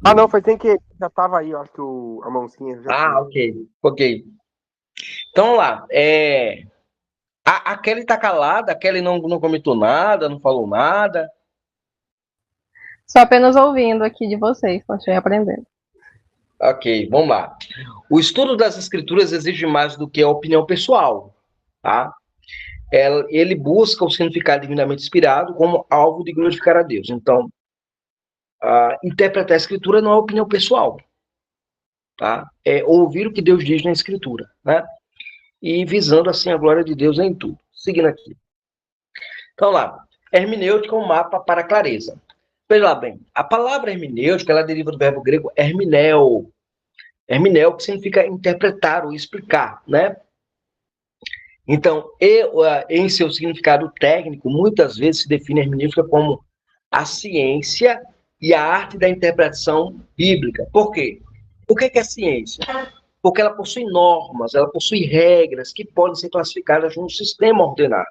Ah, não, foi sem que já tava aí, ó, acho que a mãozinha já Ah, tinha. ok. Então, vamos lá. A Kelly tá calada, a Kelly não comentou nada, não falou nada. Só apenas ouvindo aqui de vocês, continuei aprendendo. Ok, vamos lá. O estudo das escrituras exige mais do que a opinião pessoal, tá? Ele busca o significado divinamente inspirado como alvo de glorificar a Deus. Então, interpretar a escritura não é opinião pessoal, tá? É ouvir o que Deus diz na escritura, né? E visando assim a glória de Deus em tudo. Seguindo aqui. Então lá, hermenêutica é um mapa para a clareza. Veja lá bem, a palavra hermenêutica, ela deriva do verbo grego hermeneu. Hermeneu, que significa interpretar ou explicar, né? Então, em seu significado técnico, muitas vezes se define a hermenêutica como a ciência e a arte da interpretação bíblica. Por quê? O que é ciência? Porque ela possui normas, ela possui regras que podem ser classificadas num sistema ordenado.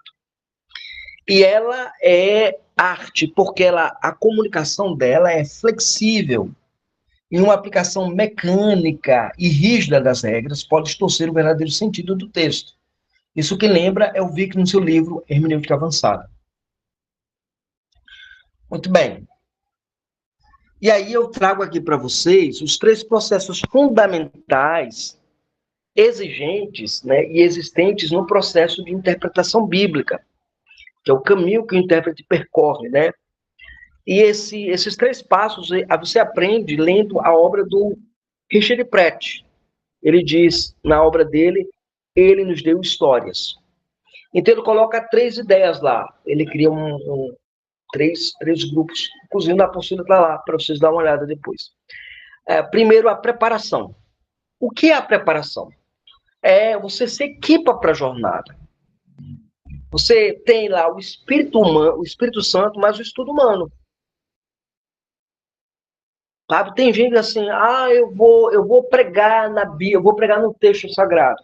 E ela é arte, porque a comunicação dela é flexível. E uma aplicação mecânica e rígida das regras pode distorcer o verdadeiro sentido do texto. Isso que lembra é o Vick no seu livro Hermenêutica Avançada. Muito bem. E aí eu trago aqui para vocês os 3 processos fundamentais, exigentes, né, e existentes no processo de interpretação bíblica, que é o caminho que o intérprete percorre, né? E esses 3 passos você aprende lendo a obra do Richard Pratt. Ele diz na obra dele, ele nos deu histórias. Então ele coloca 3 ideias lá. Ele cria três grupos. Inclusive na apostila está lá, para vocês darem uma olhada depois. Primeiro, a preparação. O que é a preparação? Você se equipa para a jornada. Você tem lá o Espírito humano, o Espírito Santo, mas o estudo humano. Sabe? Tem gente assim, eu vou pregar na Bíblia, eu vou pregar no texto sagrado.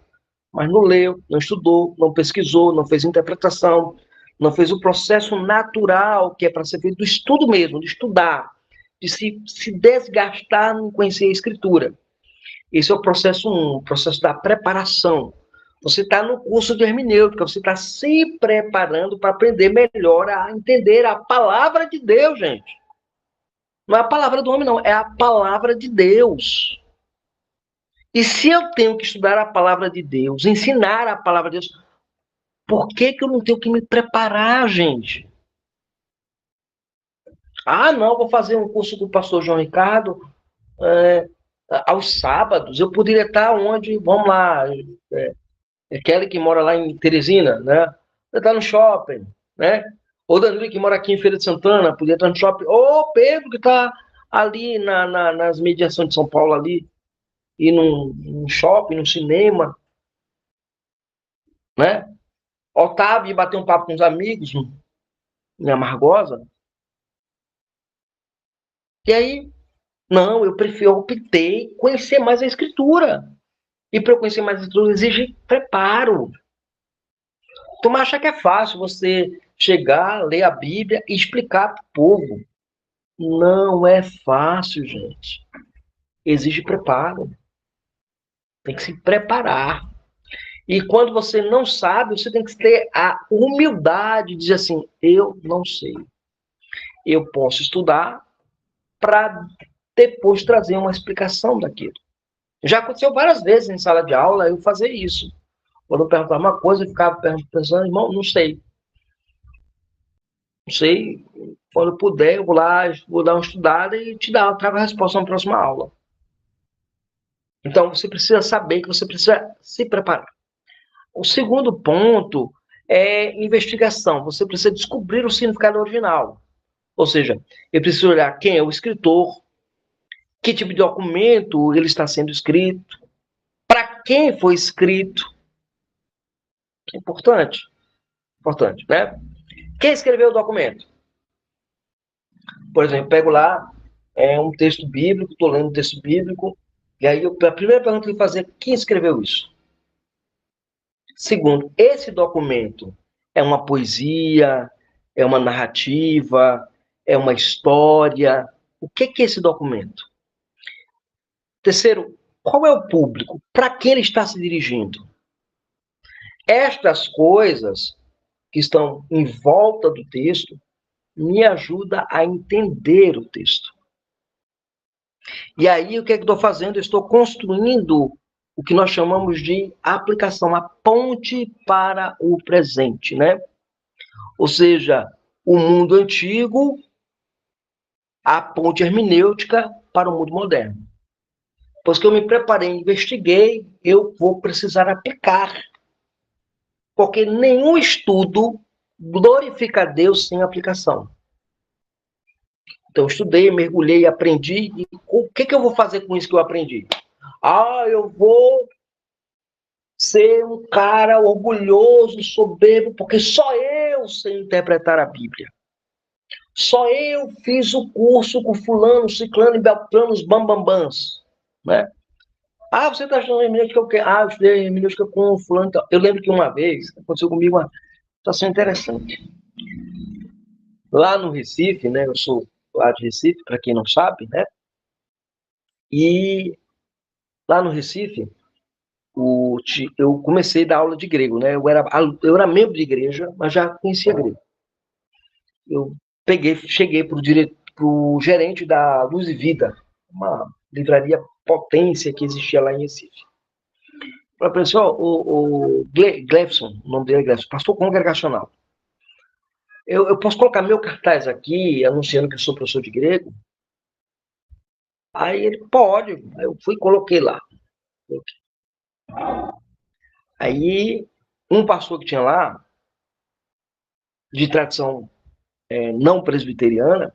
Mas não leu, não estudou, não pesquisou, não fez interpretação, não fez o processo natural que é para ser feito do estudo mesmo, de estudar, de se desgastar em conhecer a escritura. Esse é o processo 1, o processo da preparação. Você está no curso de hermenêutica, você está se preparando para aprender melhor a entender a palavra de Deus, gente. Não é a palavra do homem, não, é a palavra de Deus. E se eu tenho que estudar a palavra de Deus, ensinar a palavra de Deus, por que eu não tenho que me preparar, gente? Não, vou fazer um curso com o pastor João Ricardo aos sábados. Eu poderia estar onde? Vamos lá. Kelly que mora lá em Teresina, né? Poderia estar no shopping, né? Ou Danilo que mora aqui em Feira de Santana, poderia estar no shopping. Ou Pedro que está ali nas mediações de São Paulo ali, ir num shopping, num cinema, né? Otávio bater um papo com os amigos em Amargosa. E aí, não, eu optei conhecer mais a escritura. E para eu conhecer mais a escritura, exige preparo. Tu acha que é fácil você chegar, ler a Bíblia e explicar para o povo? Não é fácil, gente. Exige preparo. Tem que se preparar. E quando você não sabe, você tem que ter a humildade de dizer assim, eu não sei. Eu posso estudar para depois trazer uma explicação daquilo. Já aconteceu várias vezes em sala de aula eu fazer isso. Quando eu perguntava uma coisa, eu ficava pensando, irmão, não sei. Não sei. Quando eu puder, eu vou lá, vou dar uma estudada e trago a resposta na próxima aula. Então, você precisa saber que você precisa se preparar. O segundo ponto é investigação. Você precisa descobrir o significado original. Ou seja, eu preciso olhar quem é o escritor, que tipo de documento ele está sendo escrito, para quem foi escrito. É importante, né? Quem escreveu o documento? Por exemplo, pego lá um texto bíblico, estou lendo um texto bíblico, e aí a primeira pergunta que eu vou fazer é quem escreveu isso? Segundo, esse documento é uma poesia, é uma narrativa, é uma história? O que é esse documento? Terceiro, qual é o público? Para quem ele está se dirigindo? Estas coisas que estão em volta do texto me ajuda a entender o texto. E aí, o que é que eu estou fazendo? Eu estou construindo o que nós chamamos de aplicação, a ponte para o presente, né? Ou seja, o mundo antigo, a ponte hermenêutica para o mundo moderno. Pois que eu me preparei, investiguei, eu vou precisar aplicar. Porque nenhum estudo glorifica a Deus sem aplicação. Então, eu estudei, mergulhei, aprendi. E o que eu vou fazer com isso que eu aprendi? Eu vou ser um cara orgulhoso, soberbo, porque só eu sei interpretar a Bíblia. Só eu fiz o curso com fulano, ciclano e beltrano, os bambambãs, né? Você está estudando hermenêutica o quê? Eu estudei hermenêutica com fulano. Então. Eu lembro que uma vez aconteceu comigo uma situação interessante. Lá no Recife, né? Eu sou lá de Recife, para quem não sabe, né? E lá no Recife, eu comecei a dar aula de grego, né? Eu era membro de igreja, mas já conhecia grego. Eu cheguei para o gerente da Luz e Vida, uma livraria potência que existia lá em Recife. Falei para ele, o Glefson, o nome dele é Glefson, pastor congregacional. Eu posso colocar meu cartaz aqui, anunciando que eu sou professor de grego? Aí ele, pode. Aí eu fui e coloquei lá. Aí, um pastor que tinha lá, de tradição não presbiteriana,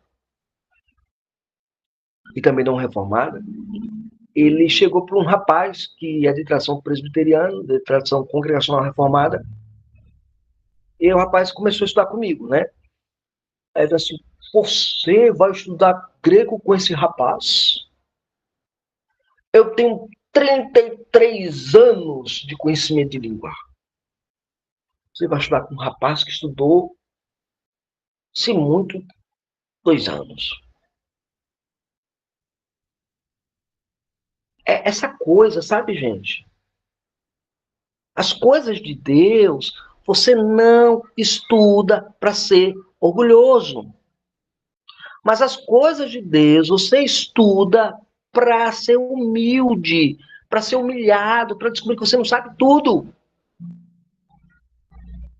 e também não reformada, ele chegou para um rapaz que é de tradição presbiteriana, de tradição congregacional reformada, e o rapaz começou a estudar comigo, né? Aí ele disse assim, você vai estudar grego com esse rapaz? Eu tenho 33 anos de conhecimento de língua. Você vai estudar com um rapaz que estudou, se muito, 2 anos. É essa coisa, sabe, gente? As coisas de Deus, você não estuda para ser orgulhoso. Mas as coisas de Deus, você estuda para ser humilde, para ser humilhado, para descobrir que você não sabe tudo.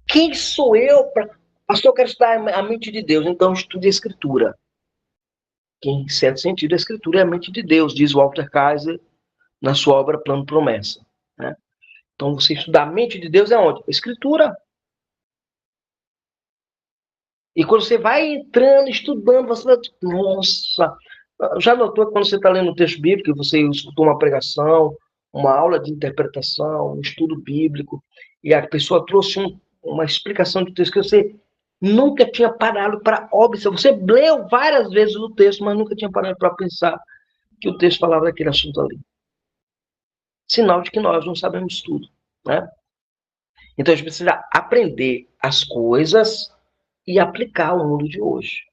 Quem sou eu para... Pastor, eu quero estudar a mente de Deus, então estude a Escritura. Que, em certo sentido, a Escritura é a mente de Deus, diz Walter Kaiser na sua obra Plano Promessa. Né? Então, você estudar a mente de Deus é onde? A Escritura. E quando você vai entrando, estudando, você vai... Nossa! Já notou que quando você está lendo um texto bíblico, você escutou uma pregação, uma aula de interpretação, um estudo bíblico, e a pessoa trouxe uma explicação do texto que você nunca tinha parado para observar. Você leu várias vezes o texto, mas nunca tinha parado para pensar que o texto falava daquele assunto ali. Sinal de que nós não sabemos tudo, né? Então a gente precisa aprender as coisas e aplicar ao mundo de hoje.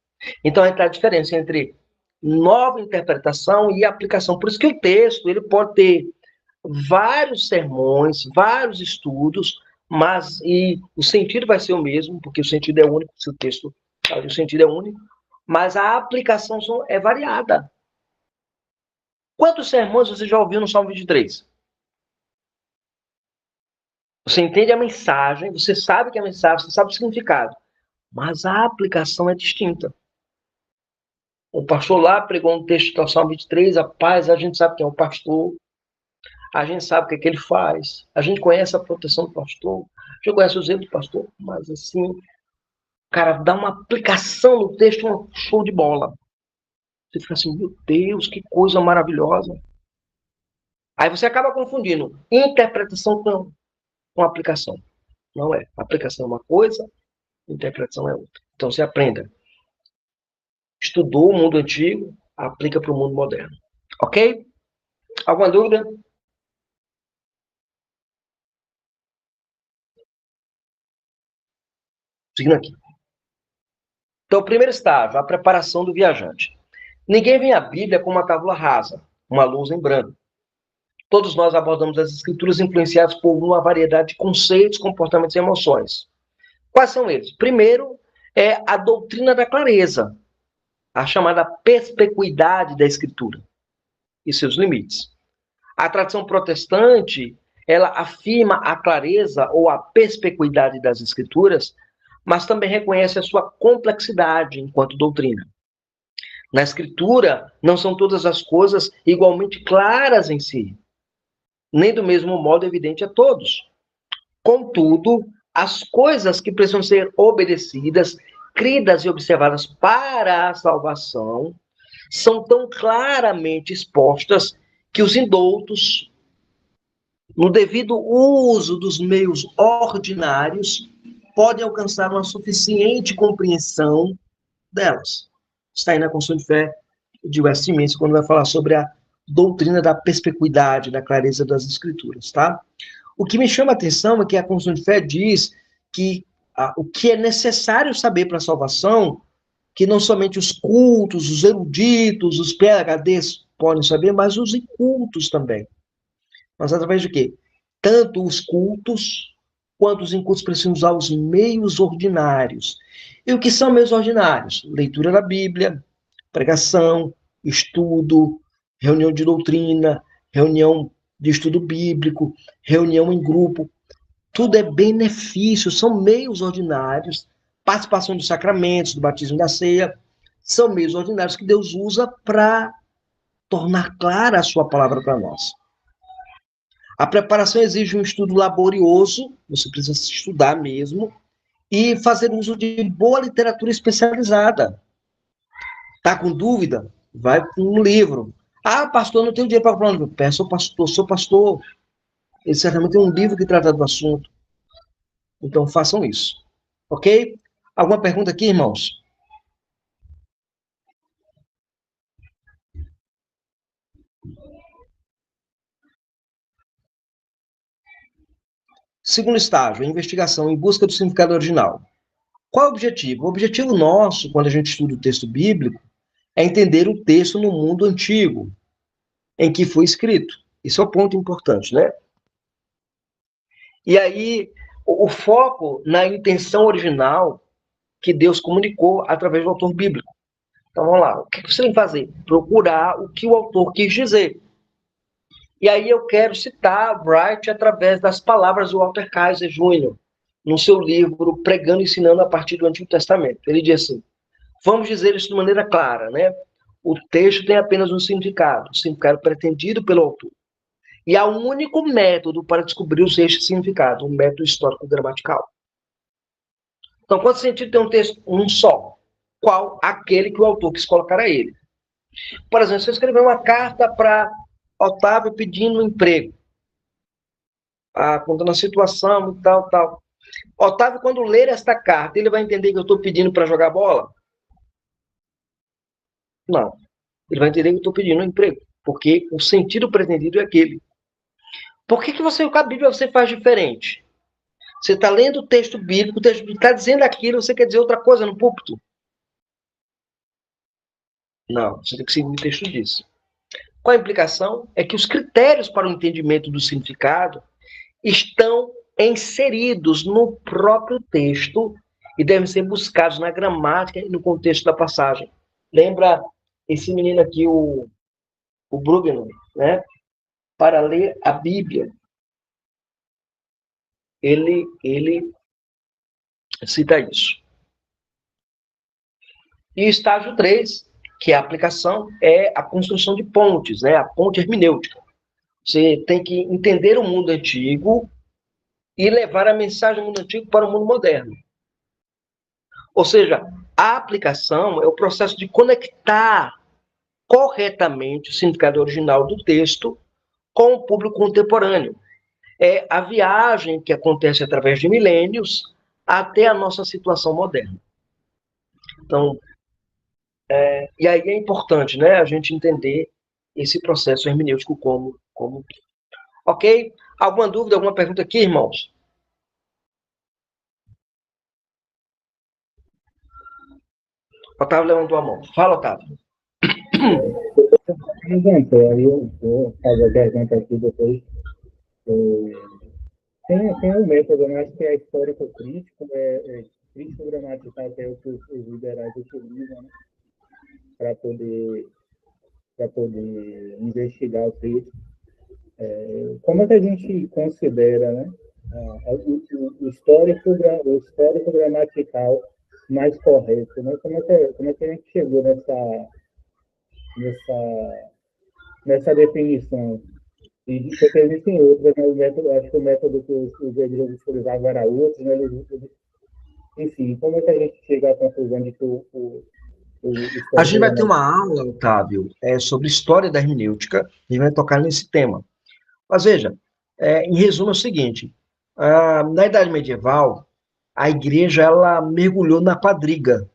Então entra a diferença entre nova interpretação e aplicação. Por isso que o texto ele pode ter vários sermões, vários estudos, mas o sentido vai ser o mesmo, porque o sentido é único, se o texto, o sentido é único, mas a aplicação é variada. Quantos sermões você já ouviu no Salmo 23? Você entende a mensagem, você sabe que é a mensagem, você sabe o significado, mas a aplicação é distinta. O pastor lá pregou um texto do Salmo 23, a paz, a gente sabe quem é o pastor, a gente sabe o que, é que ele faz, a gente conhece a proteção do pastor, a gente conhece os erros do pastor, mas assim, cara, dá uma aplicação no texto, um show de bola. Você fica assim, meu Deus, que coisa maravilhosa. Aí você acaba confundindo interpretação com aplicação. Não é. Aplicação é uma coisa, interpretação é outra. Então você aprenda. Estudou o mundo antigo, aplica para o mundo moderno. Ok? Alguma dúvida? Seguindo aqui. Então, o primeiro estágio, a preparação do viajante. Ninguém vê a Bíblia como uma tábua rasa, uma luz em branco. Todos nós abordamos as escrituras influenciadas por uma variedade de conceitos, comportamentos e emoções. Quais são eles? Primeiro, é a doutrina da clareza, a chamada perspicuidade da Escritura e seus limites. A tradição protestante, ela afirma a clareza ou a perspicuidade das Escrituras, mas também reconhece a sua complexidade enquanto doutrina. Na Escritura, não são todas as coisas igualmente claras em si, nem do mesmo modo evidente a todos. Contudo, as coisas que precisam ser obedecidas, cridas e observadas para a salvação, são tão claramente expostas que os indoutos, no devido uso dos meios ordinários, podem alcançar uma suficiente compreensão delas. Está aí na Confissão de Fé de Westminster, quando vai falar sobre a doutrina da perspicuidade, da clareza das Escrituras, tá? O que me chama a atenção é que a Confissão de Fé diz que o que é necessário saber para a salvação, que não somente os cultos, os eruditos, os PhDs podem saber, mas os incultos também. Mas através de quê? Tanto os cultos quanto os incultos precisam usar os meios ordinários. E o que são meios ordinários? Leitura da Bíblia, pregação, estudo, reunião de doutrina, reunião de estudo bíblico, reunião em grupo. Tudo é benefício, são meios ordinários, participação dos sacramentos, do batismo e da ceia, são meios ordinários que Deus usa para tornar clara a sua palavra para nós. A preparação exige um estudo laborioso, você precisa estudar mesmo, e fazer uso de boa literatura especializada. Tá com dúvida? Vai com um livro. Ah, pastor, não tenho dinheiro para comprar um livro. Peça ao pastor, sou pastor. Ele certamente tem um livro que trata do assunto. Então, façam isso. Ok? Alguma pergunta aqui, irmãos? Segundo estágio, a investigação em busca do significado original. Qual é o objetivo? O objetivo nosso, quando a gente estuda o texto bíblico, é entender o texto no mundo antigo, em que foi escrito. Isso é um ponto importante, né? E aí, o foco na intenção original que Deus comunicou através do autor bíblico. Então, vamos lá. O que você tem que fazer? Procurar o que o autor quis dizer. E aí eu quero citar Bright através das palavras do Walter Kaiser Jr., no seu livro Pregando e Ensinando a partir do Antigo Testamento. Ele diz assim, vamos dizer isso de maneira clara, né? O texto tem apenas um significado, o significado pretendido pelo autor. E há um único método para descobrir este significado, um método histórico-gramatical. Então, quanto sentido tem um texto? Um só. Qual? Aquele que o autor quis colocar a ele. Por exemplo, se eu escrever uma carta para Otávio pedindo um emprego, contando a situação e tal, tal. Otávio, quando ler esta carta, ele vai entender que eu estou pedindo para jogar bola? Não. Ele vai entender que eu estou pedindo um emprego, porque o sentido pretendido é aquele. Por que você, com a Bíblia, você faz diferente? Você está lendo o texto bíblico, o texto bíblico está dizendo aquilo, você quer dizer outra coisa no púlpito? Não, você tem que seguir o que o texto diz. Qual a implicação? É que os critérios para o entendimento do significado estão inseridos no próprio texto e devem ser buscados na gramática e no contexto da passagem. Lembra esse menino aqui, o Brueggemann, né? Para ler a Bíblia, ele cita isso. E o estágio 3, que é a aplicação, é a construção de pontes, né? A ponte hermenêutica. Você tem que entender o mundo antigo e levar a mensagem do mundo antigo para o mundo moderno. Ou seja, a aplicação é o processo de conectar corretamente o significado original do texto com o público contemporâneo. É a viagem que acontece através de milênios até a nossa situação moderna. Então, e aí é importante, né, a gente entender esse processo hermenêutico como. Ok? Alguma dúvida, alguma pergunta aqui, irmãos? Otávio levantou a mão. Fala, Otávio. Aí eu vou fazer a pergunta aqui depois. Tem um método, né? Acho que é histórico-crítico, crítico gramatical, que é o que os liberais utilizam, né, para poder investigar o texto. Como é que a gente considera, né, o histórico gramatical mais correto, né? Como é que a gente chegou nessa, nessa definição? E porque existem outras, né? Acho que o método que os egregos utilizavam era outro, né? Enfim, como é que a gente chega à conclusão de que o A histórico gente vai ter uma gramatical... aula, Otávio, sobre história da hermenêutica, a gente vai tocar nesse tema. Mas veja, em resumo é o seguinte, na Idade Medieval, a igreja ela mergulhou na quadriga.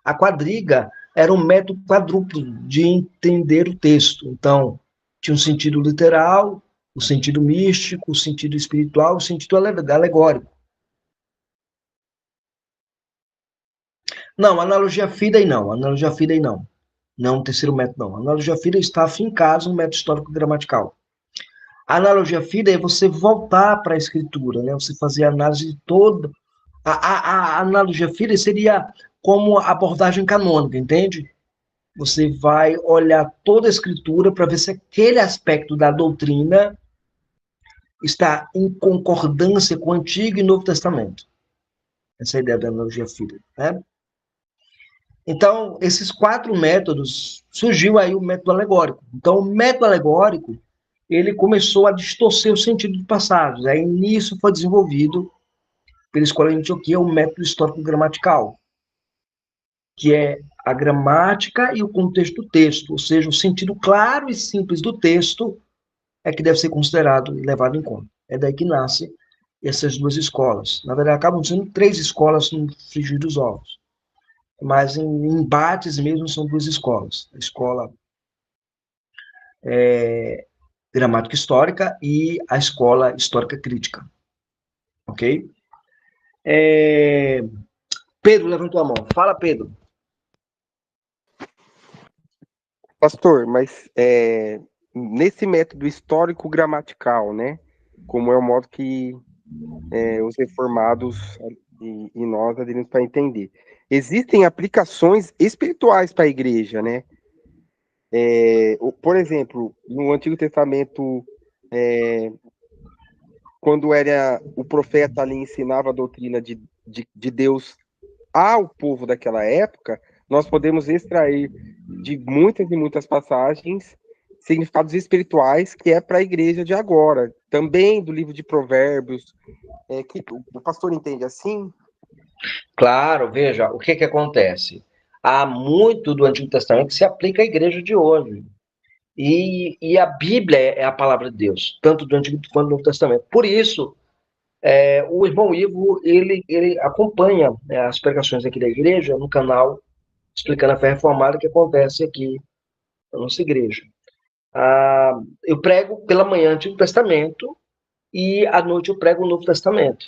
A quadriga era um método quadruplo de entender o texto. Então, tinha um sentido literal, o sentido místico, o sentido espiritual, o sentido alegórico. Não, analogia fidei não, analogia fidei não. Não, o terceiro método não. A analogia fidei está afincada no método histórico-gramatical. A analogia fidei é você voltar para a escritura, né? Você fazer a análise de toda... A analogia fidei seria como a abordagem canônica, entende? Você vai olhar toda a escritura para ver se aquele aspecto da doutrina está em concordância com o Antigo e Novo Testamento. Essa é a ideia da analogia fidei, né? Então, esses 4 métodos, surgiu aí o método alegórico. Então, o método alegórico, ele começou a distorcer o sentido de passagens. Aí, nisso foi desenvolvido, pela Escola de Antioquia, o método histórico-gramatical, que é a gramática e o contexto do texto, ou seja, o sentido claro e simples do texto é que deve ser considerado e levado em conta. É daí que nascem essas 2 escolas. Na verdade, acabam sendo 3 escolas no frigir dos ovos. Mas em embates mesmo são 2 escolas. A escola gramática histórica e a escola histórica crítica. Ok? Pedro levantou a mão. Fala, Pedro. Pastor, mas nesse método histórico-gramatical, né? Como é o modo que os reformados e nós aderimos para entender. Existem aplicações espirituais para a igreja, né? Por exemplo, no Antigo Testamento, quando era o profeta ali ensinava a doutrina de Deus ao povo daquela época, nós podemos extrair de muitas e muitas passagens significados espirituais que é para a igreja de agora. Também do livro de Provérbios, que o pastor entende assim? Claro, veja, o que acontece? Há muito do Antigo Testamento que se aplica à igreja de hoje. E a Bíblia é a palavra de Deus, tanto do Antigo quanto do Novo Testamento. Por isso, o irmão Ivo, ele acompanha as pregações aqui da igreja no canal Explicando a Fé Reformada, que acontece aqui na nossa igreja. Eu prego pela manhã Antigo Testamento e à noite eu prego o Novo Testamento.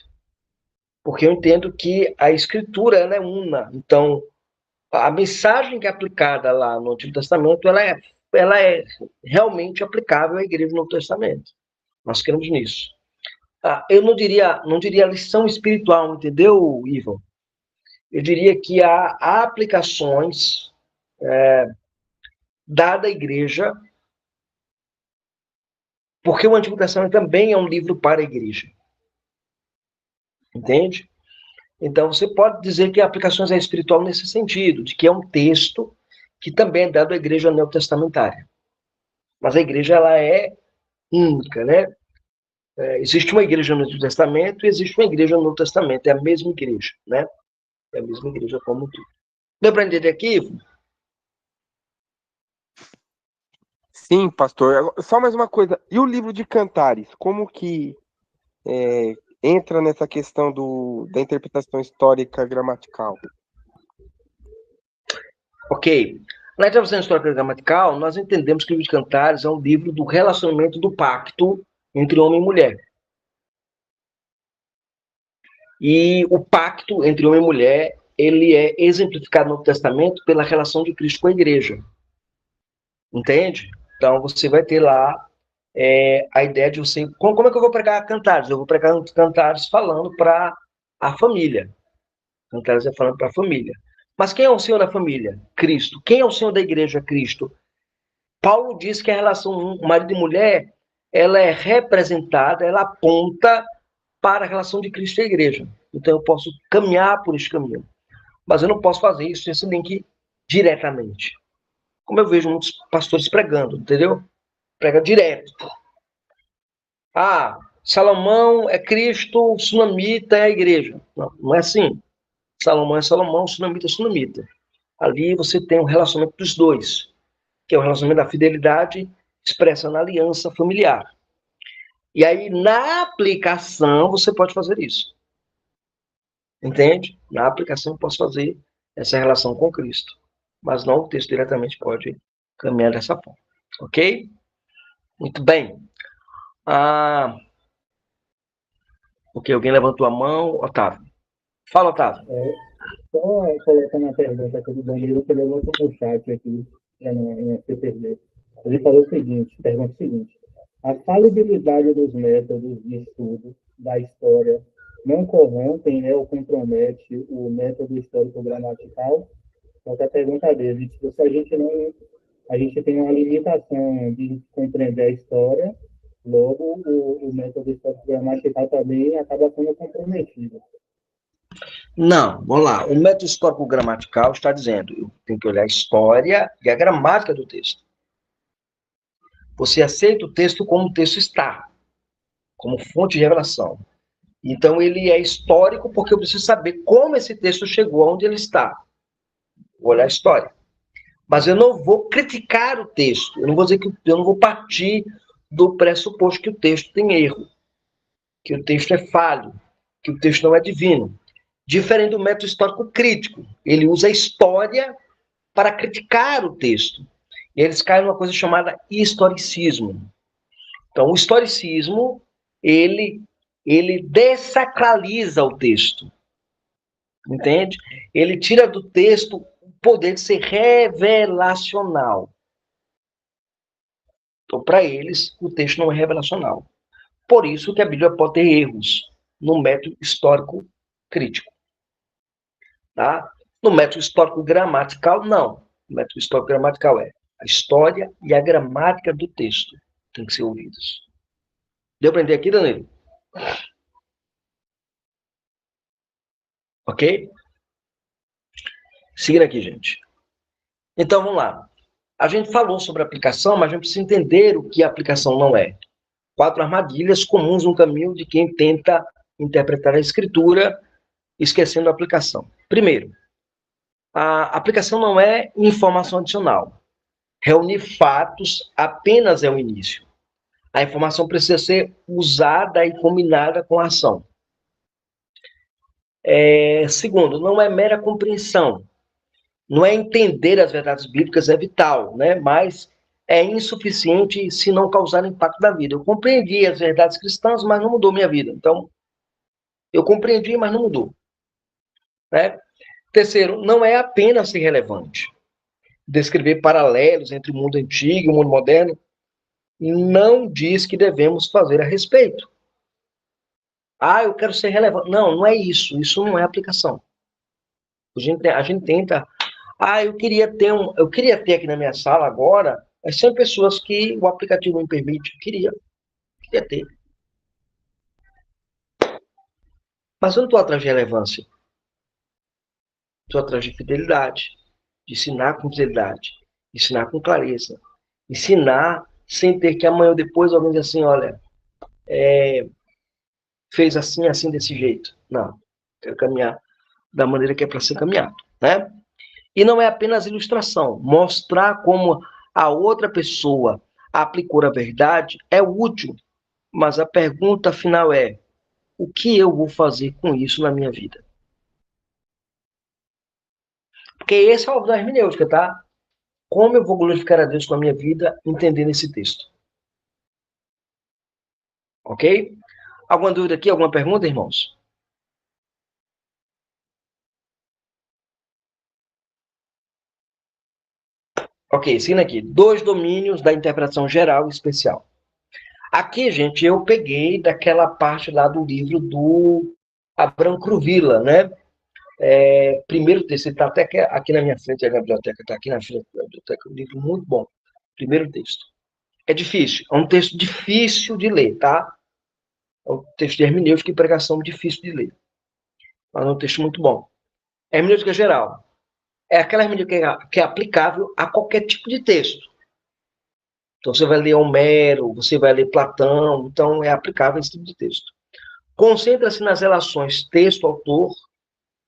Porque eu entendo que a escritura ela é una. Então, a mensagem que é aplicada lá no Antigo Testamento, ela é realmente aplicável à igreja do Novo Testamento. Nós cremos nisso. Eu não diria lição espiritual, entendeu, Ivan? Eu diria que há aplicações dada à igreja, porque o Antigo Testamento também é um livro para a igreja. Entende? Então, você pode dizer que a aplicação é espiritual nesse sentido, de que é um texto que também é dado à igreja neotestamentária. Mas a igreja ela é única, né? Existe uma igreja no Antigo Testamento e existe uma igreja no Novo Testamento. É a mesma igreja, né? É a mesma igreja como tudo. Deu para entender aqui? Sim, pastor. Só mais uma coisa. E o livro de Cantares? Como que entra nessa questão da interpretação histórica gramatical? Ok. Na interpretação histórica gramatical, nós entendemos que o livro de Cantares é um livro do relacionamento do pacto entre homem e mulher. E o pacto entre homem e mulher, ele é exemplificado no Novo Testamento pela relação de Cristo com a igreja. Entende? Então, você vai ter lá a ideia de você... Como é que eu vou pregar Cantares? Eu vou pregar Cantares falando para a família. Santa Teresa falando para a família. Mas quem é o Senhor da família? Cristo. Quem é o Senhor da igreja? Cristo. Paulo diz que a relação marido e mulher, ela é representada, ela aponta para a relação de Cristo e a igreja. Então eu posso caminhar por esse caminho. Mas eu não posso fazer isso, esse link diretamente. Como eu vejo muitos pastores pregando, entendeu? Prega direto. Ah, Salomão é Cristo, Sunamita é a igreja. Não, não é assim. Salomão é Salomão, Sunamita é Sunamita. Ali você tem um relacionamento dos dois, que é o relacionamento da fidelidade expressa na aliança familiar. E aí, na aplicação, você pode fazer isso. Entende? Na aplicação, eu posso fazer essa relação com Cristo. Mas não o texto diretamente pode caminhar dessa forma. Ok? Muito bem. Ok, alguém levantou a mão. Otávio. Fala, Otávio. Só colocando a pergunta aqui do Danilo, que ele levantou no chat aqui, para não se perder. Ele falou o seguinte, pergunta o seguinte: a falibilidade dos métodos de estudo da história não corrompem, né, ou compromete o método histórico-gramatical? Então, a pergunta dele, tipo, se a gente tem uma limitação de compreender a história, logo o método histórico-gramatical também acaba sendo comprometido. Não, vamos lá. O método histórico-gramatical está dizendo, eu tenho que olhar a história e a gramática do texto. Você aceita o texto como o texto está, como fonte de revelação. Então, ele é histórico porque eu preciso saber como esse texto chegou onde ele está. Vou olhar a história. Mas eu não vou criticar o texto. Eu não vou dizer que eu não vou partir do pressuposto que o texto tem erro, que o texto é falho, que o texto não é divino. Diferente do método histórico crítico. Ele usa a história para criticar o texto. E eles caem numa coisa chamada historicismo. Então, o historicismo, ele desacraliza o texto. Entende? Ele tira do texto o poder de ser revelacional. Então, para eles, o texto não é revelacional. Por isso que a Bíblia pode ter erros no método histórico crítico. Tá? No método histórico gramatical, não. O método histórico gramatical é a história e a gramática do texto tem que ser ouvidos. Deu para entender aqui, Danilo? Ok? Seguindo aqui, gente. Então, vamos lá. A gente falou sobre a aplicação, mas a gente precisa entender o que a aplicação não é. 4 armadilhas comuns no caminho de quem tenta interpretar a escritura, esquecendo a aplicação. Primeiro, a aplicação não é informação adicional. Reunir fatos apenas é o início. A informação precisa ser usada e combinada com a ação. Segundo, não é mera compreensão. Não é entender as verdades bíblicas, é vital, né? Mas é insuficiente se não causar impacto na vida. Eu compreendi as verdades cristãs, mas não mudou minha vida. Então, eu compreendi, mas não mudou. Né? Terceiro, não é apenas ser relevante. Descrever paralelos entre o mundo antigo e o mundo moderno não diz que devemos fazer a respeito. Ah, eu quero ser relevante. Não, não é isso. Isso não é aplicação. A gente tenta. Ah, eu queria ter aqui na minha sala agora, mas 100 pessoas que o aplicativo me permite. Eu queria ter. Mas eu não estou atrás de relevância. Estou atrás de fidelidade, de ensinar com fidelidade, de ensinar com clareza, ensinar sem ter que amanhã ou depois alguém dizer assim, olha, fez assim, assim, desse jeito. Não, quero caminhar da maneira que é para ser caminhado, né? E não é apenas ilustração. Mostrar como a outra pessoa aplicou a verdade é útil, mas a pergunta final é: o que eu vou fazer com isso na minha vida? Porque esse é o da hermenêutica, tá? Como eu vou glorificar a Deus com a minha vida entendendo esse texto? Ok? Alguma dúvida aqui? Alguma pergunta, irmãos? Ok, seguindo aqui. 2 domínios da interpretação geral e especial. Aqui, gente, eu peguei daquela parte lá do livro do Abraham Cruvilla, né? Primeiro texto, ele está até aqui na minha frente, a biblioteca está aqui na frente da biblioteca, um livro muito bom. Primeiro texto. É difícil, é um texto difícil de ler, tá? É um texto de hermenêutica e pregação difícil de ler. Mas é um texto muito bom. Hermenêutica geral. É aquela hermenêutica que é aplicável a qualquer tipo de texto. Então, você vai ler Homero, você vai ler Platão, então é aplicável a esse tipo de texto. Concentra-se nas relações texto-autor, ou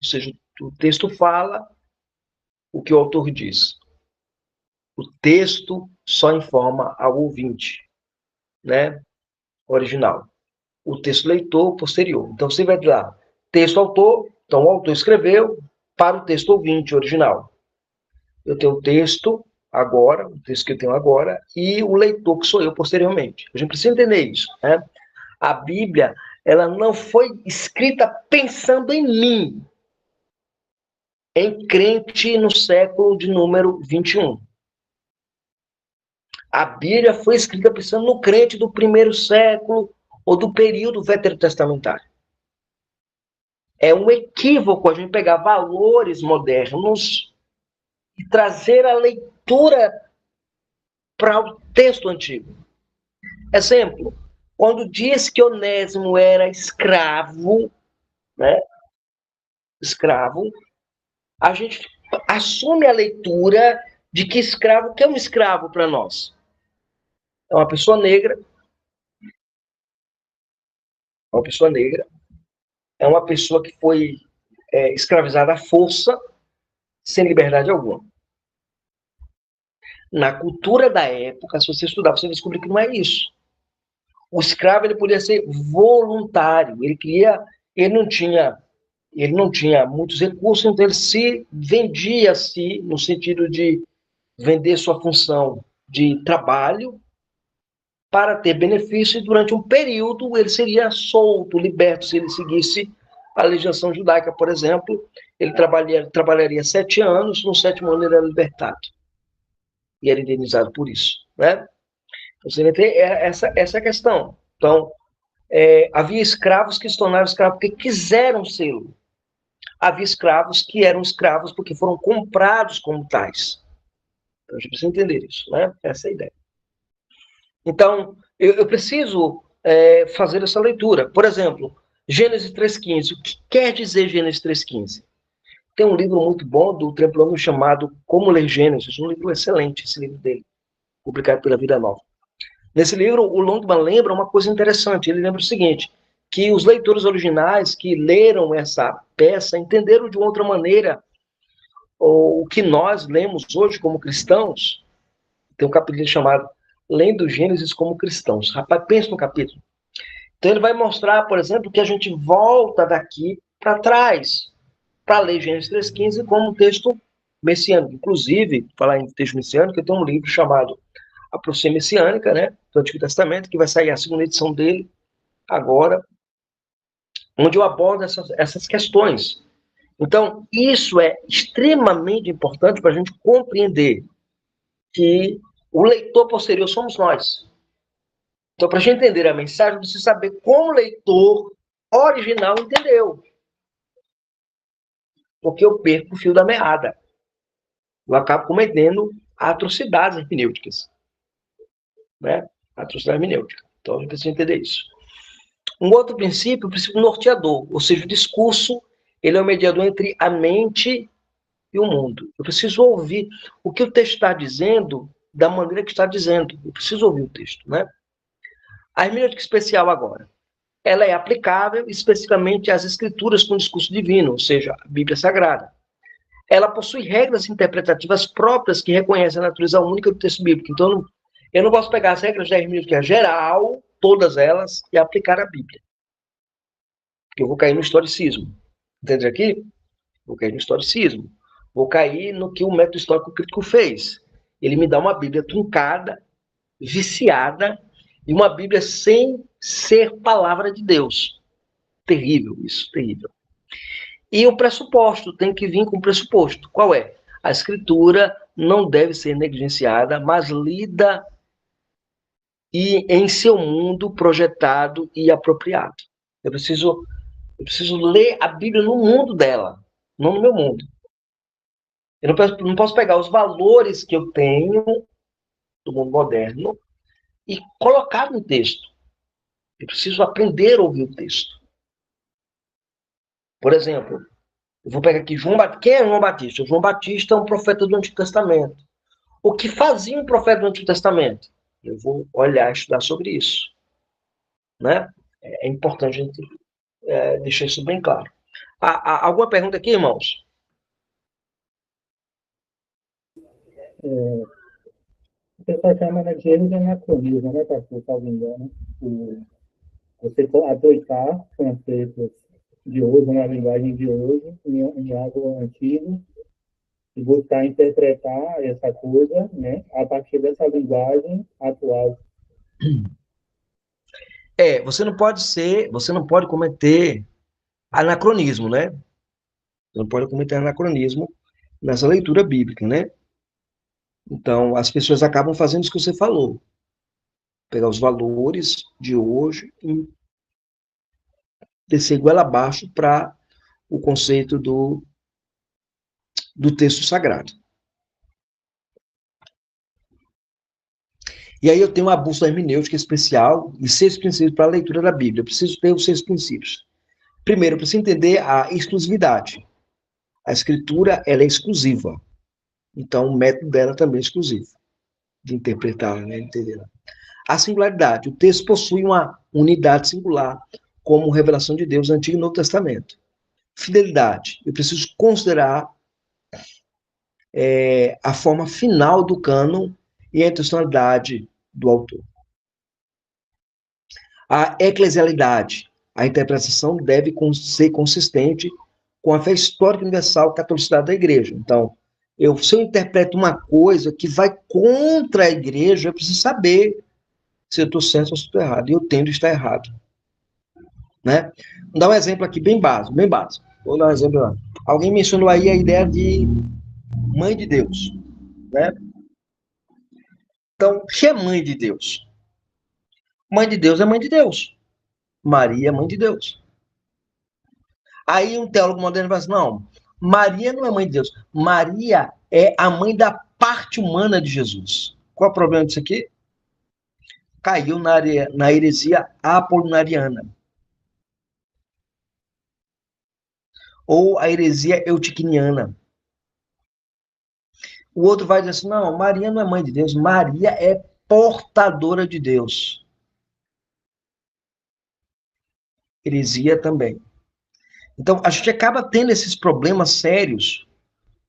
seja, o texto fala o que o autor diz. O texto só informa ao ouvinte, né? Original. O texto leitor, posterior. Então, você vai lá, texto-autor, então o autor escreveu para o texto ouvinte original. Eu tenho o texto agora, o texto que eu tenho agora, e o leitor que sou eu posteriormente. A gente precisa entender isso, né? A Bíblia, ela não foi escrita pensando em mim, em crente no século de número 21. A Bíblia foi escrita pensando no crente do primeiro século ou do período veterotestamentário. É um equívoco a gente pegar valores modernos e trazer a leitura para o texto antigo. Exemplo, quando diz que Onésimo era escravo, né? Escravo, a gente assume a leitura de que escravo, que é um escravo para nós? É uma pessoa negra, é uma pessoa que foi escravizada à força, sem liberdade alguma. Na cultura da época, se você estudar, você vai descobrir que não é isso. O escravo ele podia ser voluntário, ele não tinha muitos recursos, então ele se vendia no sentido de vender sua função de trabalho para ter benefício, e durante um período ele seria solto, liberto, se ele seguisse a legislação judaica, por exemplo, ele trabalharia 7 anos, no 7º ano ele era libertado e era indenizado por isso, né? Você vai ter essa questão. Então, havia escravos que se tornaram escravos porque quiseram ser. Havia escravos que eram escravos porque foram comprados como tais. Então, a gente precisa entender isso, né? Essa é a ideia. Então, eu preciso fazer essa leitura. Por exemplo, Gênesis 3,15. O que quer dizer Gênesis 3,15? Tem um livro muito bom do Templano chamado Como Ler Gênesis, um livro excelente, esse livro dele, publicado pela Vida Nova. Nesse livro, o Longman lembra uma coisa interessante. Ele lembra o seguinte, que os leitores originais que leram essa peça entenderam de outra maneira o que nós lemos hoje como cristãos. Tem um capítulo chamado Lendo Gênesis como Cristãos. Rapaz, pensa no capítulo. Então ele vai mostrar, por exemplo, que a gente volta daqui para trás para ler Gênesis 3,15 como um texto messiânico. Inclusive, falar em texto messiânico, eu tenho um livro chamado A Profecia Messiânica, né, do Antigo Testamento, que vai sair a 2ª edição dele agora, onde eu abordo essas questões. Então, isso é extremamente importante para a gente compreender que o leitor posterior somos nós. Então, para a gente entender a mensagem, precisa saber como o leitor original entendeu. Porque eu perco o fio da meada. Eu acabo cometendo atrocidades hermenêuticas. Né? Atrocidade hermenêutica. Então, a gente precisa entender isso. Um outro princípio, o princípio norteador, ou seja, o discurso, ele é o mediador entre a mente e o mundo. Eu preciso ouvir o que o texto está dizendo da maneira que está dizendo. Eu preciso ouvir o texto, né? A hermenêutica especial agora, ela é aplicável especificamente às escrituras com discurso divino, ou seja, a Bíblia Sagrada. Ela possui regras interpretativas próprias que reconhecem a natureza única do texto bíblico. Então, eu não posso pegar as regras da hermenêutica geral, todas elas, e aplicar a Bíblia. Porque eu vou cair no historicismo. Entende aqui? Vou cair no historicismo. Vou cair no que o método histórico crítico fez. Ele me dá uma Bíblia truncada, viciada, e uma Bíblia sem ser palavra de Deus. Terrível isso, terrível. E o pressuposto, tem que vir com o pressuposto. Qual é? A escritura não deve ser negligenciada, mas lida e em seu mundo projetado e apropriado. Eu preciso ler a Bíblia no mundo dela. não no meu mundo. Eu não posso pegar os valores que eu tenho do mundo moderno e colocar no texto. Eu preciso aprender a ouvir o texto. Por exemplo, eu vou pegar aqui João Batista. Quem é João Batista? João Batista é um profeta do Antigo Testamento. O que fazia um profeta do Antigo Testamento? Eu vou olhar e estudar sobre isso. Né? É importante a gente deixar isso bem claro. Alguma pergunta aqui, irmãos? O pessoal chama de erro de anacronismo, né, pastor, salvo engano? Você aplicar conceitos de hoje, uma linguagem de hoje, em algo antigo, e buscar interpretar essa coisa, né, a partir dessa linguagem atual. Você não pode cometer anacronismo, né? Você não pode cometer anacronismo nessa leitura bíblica, né? Então, as pessoas acabam fazendo isso que você falou. Pegar os valores de hoje e descer goela abaixo para o conceito do texto sagrado. E aí eu tenho uma bússola hermenêutica especial e 6 princípios para a leitura da Bíblia. Eu preciso ter os 6 princípios. Primeiro, eu preciso entender a exclusividade. A escritura, ela é exclusiva. Então, o método dela também é exclusivo. De interpretar, né? Entender. A singularidade. O texto possui uma unidade singular, como revelação de Deus no Antigo e Novo Testamento. Fidelidade. Eu preciso considerar a forma final do cânon e a intencionalidade do autor. A eclesialidade. A interpretação deve ser consistente com a fé histórica universal catolicidade da igreja. Então, se eu interpreto uma coisa que vai contra a igreja, eu preciso saber se eu estou certo ou se estou errado. E eu tendo a estar errado. Né? Vou dar um exemplo aqui bem básico, bem básico. Vou dar um exemplo. Alguém mencionou aí a ideia de mãe de Deus. Né? Então, o que é mãe de Deus? Mãe de Deus é mãe de Deus. Maria é mãe de Deus. Aí um teólogo moderno vai assim, não, Maria não é mãe de Deus. Maria é a mãe da parte humana de Jesus. Qual é o problema disso aqui? Caiu na heresia apolinariana. Ou a heresia eutiquiniana. O outro vai dizer assim, não, Maria não é mãe de Deus. Maria é portadora de Deus. Heresia também. Então, a gente acaba tendo esses problemas sérios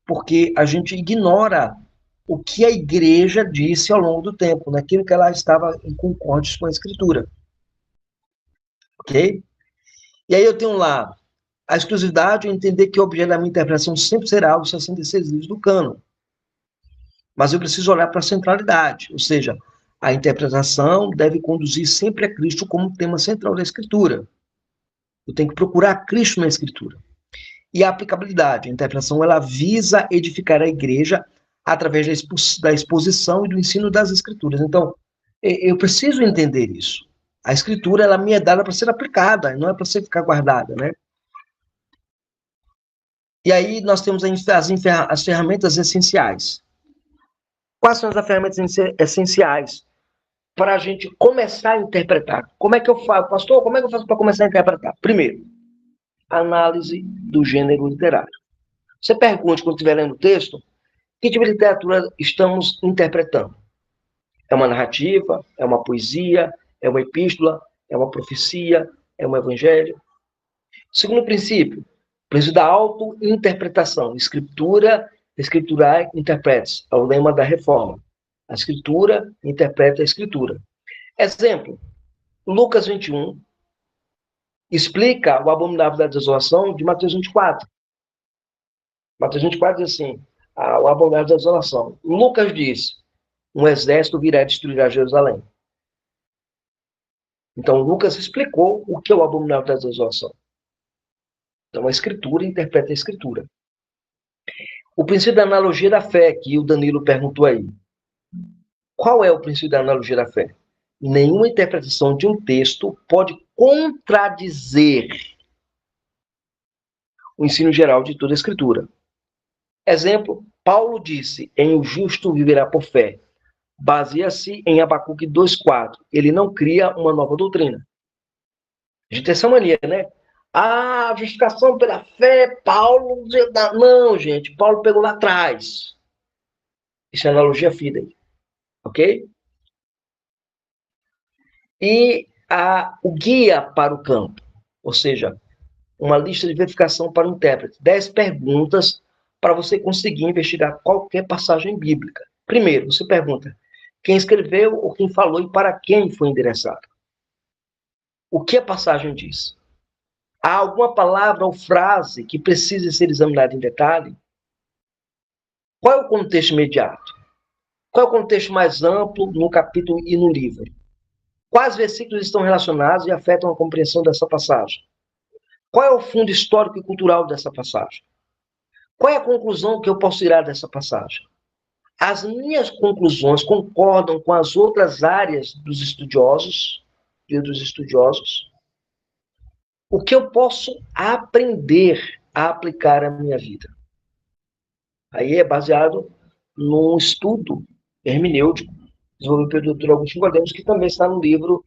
porque a gente ignora o que a igreja disse ao longo do tempo, naquilo que ela estava em concórdia com a escritura. Ok? E aí eu tenho lá a exclusividade, entender que o objeto da minha interpretação sempre será os 66 livros do cânon. Mas eu preciso olhar para a centralidade, ou seja, a interpretação deve conduzir sempre a Cristo como tema central da escritura. Eu tenho que procurar Cristo na escritura. E a aplicabilidade, a interpretação, ela visa edificar a igreja através da exposição e do ensino das escrituras. Então, eu preciso entender isso. A escritura, ela me é dada para ser aplicada, não é para ser ficar guardada, né? E aí nós temos as ferramentas essenciais. Quais são as ferramentas essenciais para a gente começar a interpretar? Como é que eu faço, pastor? Como é que eu faço para começar a interpretar? Primeiro, análise do gênero literário. Você pergunte, quando estiver lendo o texto, que tipo de literatura estamos interpretando? É uma narrativa? É uma poesia? É uma epístola? É uma profecia? É um evangelho? Segundo princípio da auto-interpretação. Escriturar, interprete. É o lema da reforma. A escritura interpreta a escritura. Exemplo, Lucas 21 explica o abominável da desolação de Mateus 24. Mateus 24 diz assim, o abominável da desolação. Lucas diz, um exército virá destruir a Jerusalém. Então, Lucas explicou o que é o abominável da desolação. Então, a escritura interpreta a escritura. O princípio da analogia da fé, que o Danilo perguntou aí. Qual é o princípio da analogia da fé? Nenhuma interpretação de um texto pode contradizer o ensino geral de toda a Escritura. Exemplo, Paulo disse, em o justo viverá por fé. Baseia-se em Abacuque 2,4. Ele não cria uma nova doutrina. A gente tem essa mania, né? Ah, justificação pela fé, Paulo... Não, gente, Paulo pegou lá atrás. Isso é analogia fidei. Ok? E o guia para o campo, ou seja, uma lista de verificação para o intérprete. 10 perguntas para você conseguir investigar qualquer passagem bíblica. Primeiro, você pergunta quem escreveu ou quem falou e para quem foi endereçado. O que a passagem diz? Há alguma palavra ou frase que precise ser examinada em detalhe? Qual é o contexto imediato? Qual é o contexto mais amplo no capítulo e no livro? Quais versículos estão relacionados e afetam a compreensão dessa passagem? Qual é o fundo histórico e cultural dessa passagem? Qual é a conclusão que eu posso tirar dessa passagem? As minhas conclusões concordam com as outras áreas dos estudiosos e dos estudiosos? O que eu posso aprender a aplicar à minha vida? Aí é baseado num estudo hermenêutico desenvolvido pelo Dr. Agostinho Godemos, que também está no livro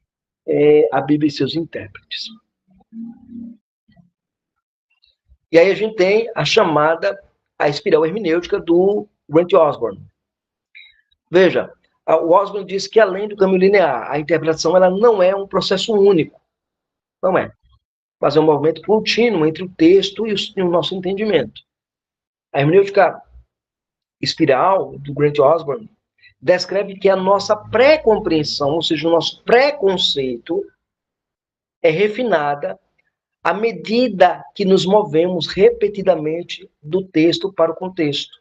A Bíblia e seus Intérpretes. E aí a gente tem a chamada, a espiral hermenêutica do Grant Osborne. Veja, o Osborne diz que além do caminho linear, a interpretação ela não é um processo único. Não é. Mas é um movimento contínuo entre o texto e o nosso entendimento. A hermenêutica espiral do Grant Osborne descreve que a nossa pré-compreensão, ou seja, o nosso preconceito, é refinada à medida que nos movemos repetidamente do texto para o contexto,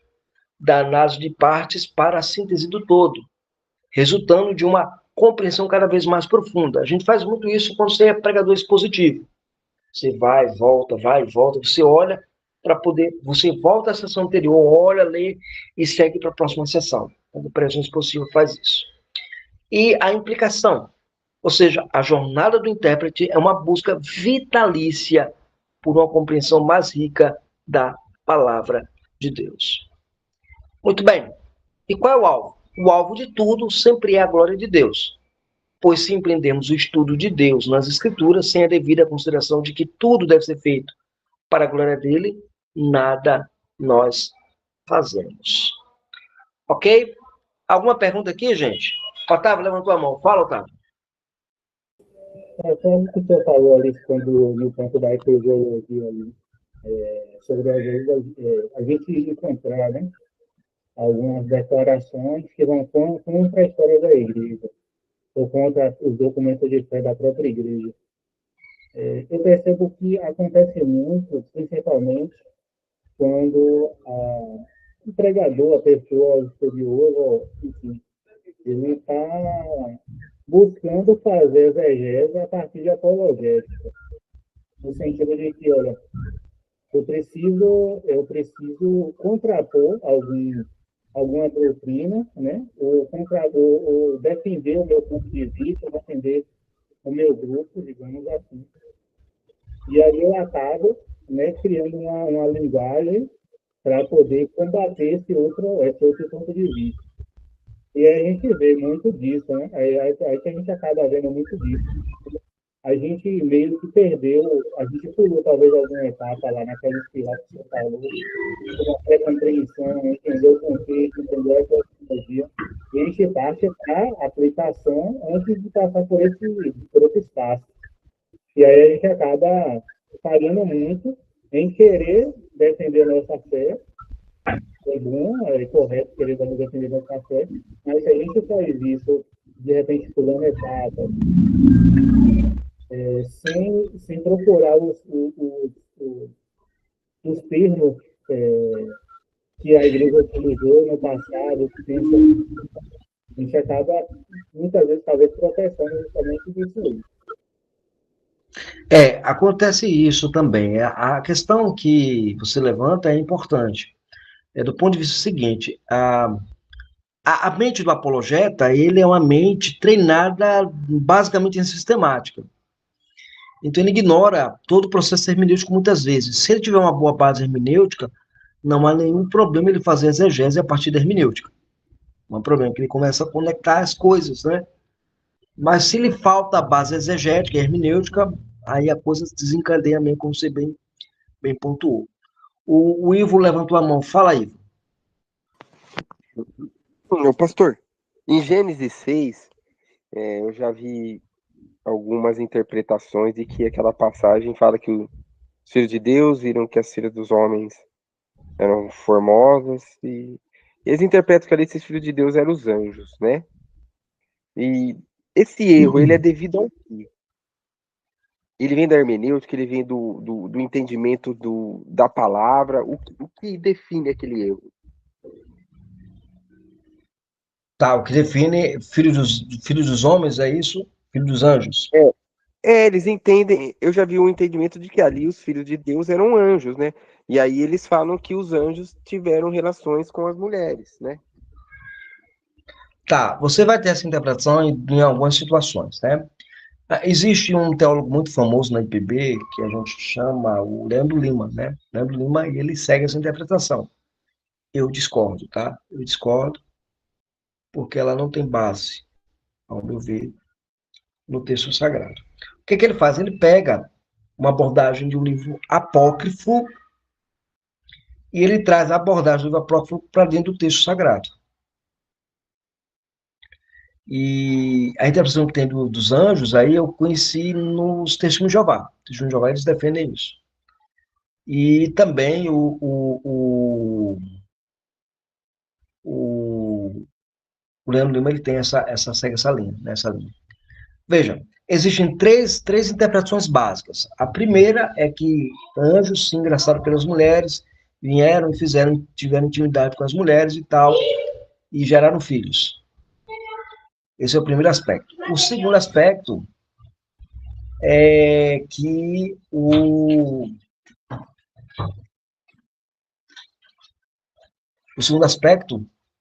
da análise de partes para a síntese do todo, resultando de uma compreensão cada vez mais profunda. A gente faz muito isso quando você é pregador expositivo. Você vai, volta, você olha para poder, você volta à sessão anterior, olha, lê e segue para a próxima sessão. Quando o pregador expositivo faz isso. E a implicação, ou seja, a jornada do intérprete é uma busca vitalícia por uma compreensão mais rica da palavra de Deus. Muito bem. E qual é o alvo? O alvo de tudo sempre é a glória de Deus. Pois se empreendemos o estudo de Deus nas Escrituras, sem a devida consideração de que tudo deve ser feito para a glória dele, nada nós fazemos. Ok? Alguma pergunta aqui, gente? Otávio, levantou a mão. Fala, Otávio. Como que você falou ali quando, no ponto da eclesiologia ali, sobre a gente encontrar, né, algumas declarações que vão contra a história da igreja, ou contra os documentos de fé da própria igreja. Eu percebo que acontece muito, principalmente, quando o pregador, a pessoa exterior, enfim, ele está buscando fazer exegese a partir de apologética, no sentido de que, olha, eu preciso contrapor alguma doutrina, né? Ou defender o meu ponto de vista, defender o meu grupo, digamos assim. E aí eu acabo, né, criando uma linguagem para poder combater esse outro ponto de vista. E aí a gente vê muito disso, né? Aí que a gente acaba vendo muito disso. A gente meio que perdeu, a gente pulou talvez alguma etapa lá naquela espiral que você falou, uma pré-compreensão, entendeu o contexto, entendeu a etimologia, e a gente passa para a aplicação antes de passar por esse espaço. E aí a gente acaba falhando muito em querer defender a nossa fé. É bom, é correto querer defender a nossa fé, mas se a gente faz isso, de repente, pulando etapas, sem procurar os termos que a igreja utilizou no passado, a gente acaba, muitas vezes, talvez, protestando justamente disso aí. Acontece isso também. A questão que você levanta é importante. Do ponto de vista seguinte, a mente do apologeta, ele é uma mente treinada basicamente em sistemática. Então ele ignora todo o processo hermenêutico muitas vezes. Se ele tiver uma boa base hermenêutica, não há nenhum problema ele fazer exegese a partir da hermenêutica. Não há problema, que ele começa a conectar as coisas, né? Mas se lhe falta a base exegética, hermenêutica, aí a coisa desencadeia mesmo, como você bem pontuou. O Ivo levantou a mão. Fala, Ivo. Meu pastor, em Gênesis 6, eu já vi algumas interpretações de que aquela passagem fala que os filhos de Deus viram que as filhas dos homens eram formosas e eles interpretam que ali esses filhos de Deus eram os anjos, né? E esse erro, ele é devido ao quê? Ele vem da hermenêutica, ele vem do entendimento da palavra, o que define aquele erro? Tá, o que define filho dos homens é isso? Filho dos anjos. Eles entendem, eu já vi um entendimento de que ali os filhos de Deus eram anjos, né? E aí eles falam que os anjos tiveram relações com as mulheres, né? Tá, você vai ter essa interpretação em algumas situações, né? Existe um teólogo muito famoso na IPB, que a gente chama o Leandro Lima, né? Leandro Lima, e ele segue essa interpretação. Eu discordo, tá? Eu discordo, porque ela não tem base, ao meu ver, no texto sagrado. O que ele faz? Ele pega uma abordagem de um livro apócrifo e ele traz a abordagem do livro apócrifo para dentro do texto sagrado. E a interpretação que tem dos anjos, aí eu conheci nos Testemunhos de Jeová. Os Testemunhos de Jeová, eles defendem isso. E também o Leandro Lima, ele tem segue essa linha, nessa linha. Veja, existem três interpretações básicas. A primeira é que anjos se engraçaram pelas mulheres, vieram e tiveram intimidade com as mulheres e tal, e geraram filhos. Esse é o primeiro aspecto. O segundo aspecto é que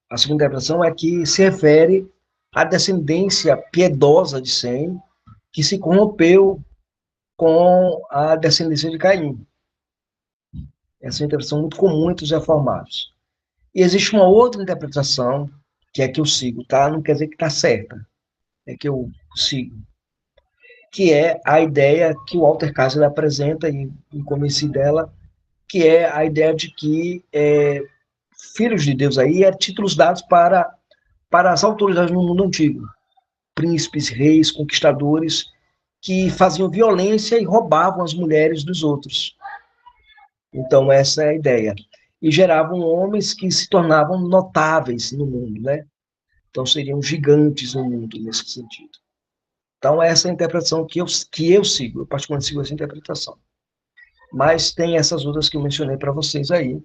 a segunda interpretação é que se refere à descendência piedosa de Sem, que se corrompeu com a descendência de Caim. Essa é uma interpretação muito comum entre os reformados. E existe uma outra interpretação, que é que eu sigo, tá? Não quer dizer que está certa, é que eu sigo, que é a ideia que o Walter Kaiser apresenta, e me convenci dela, que é a ideia de que filhos de Deus aí títulos dados para as autoridades no mundo antigo, príncipes, reis, conquistadores, que faziam violência e roubavam as mulheres dos outros. Então, essa é a ideia. E geravam homens que se tornavam notáveis no mundo, né? Então, seriam gigantes no mundo, nesse sentido. Então, essa é a interpretação que eu sigo. Eu, particularmente, sigo essa interpretação. Mas tem essas outras que eu mencionei para vocês aí,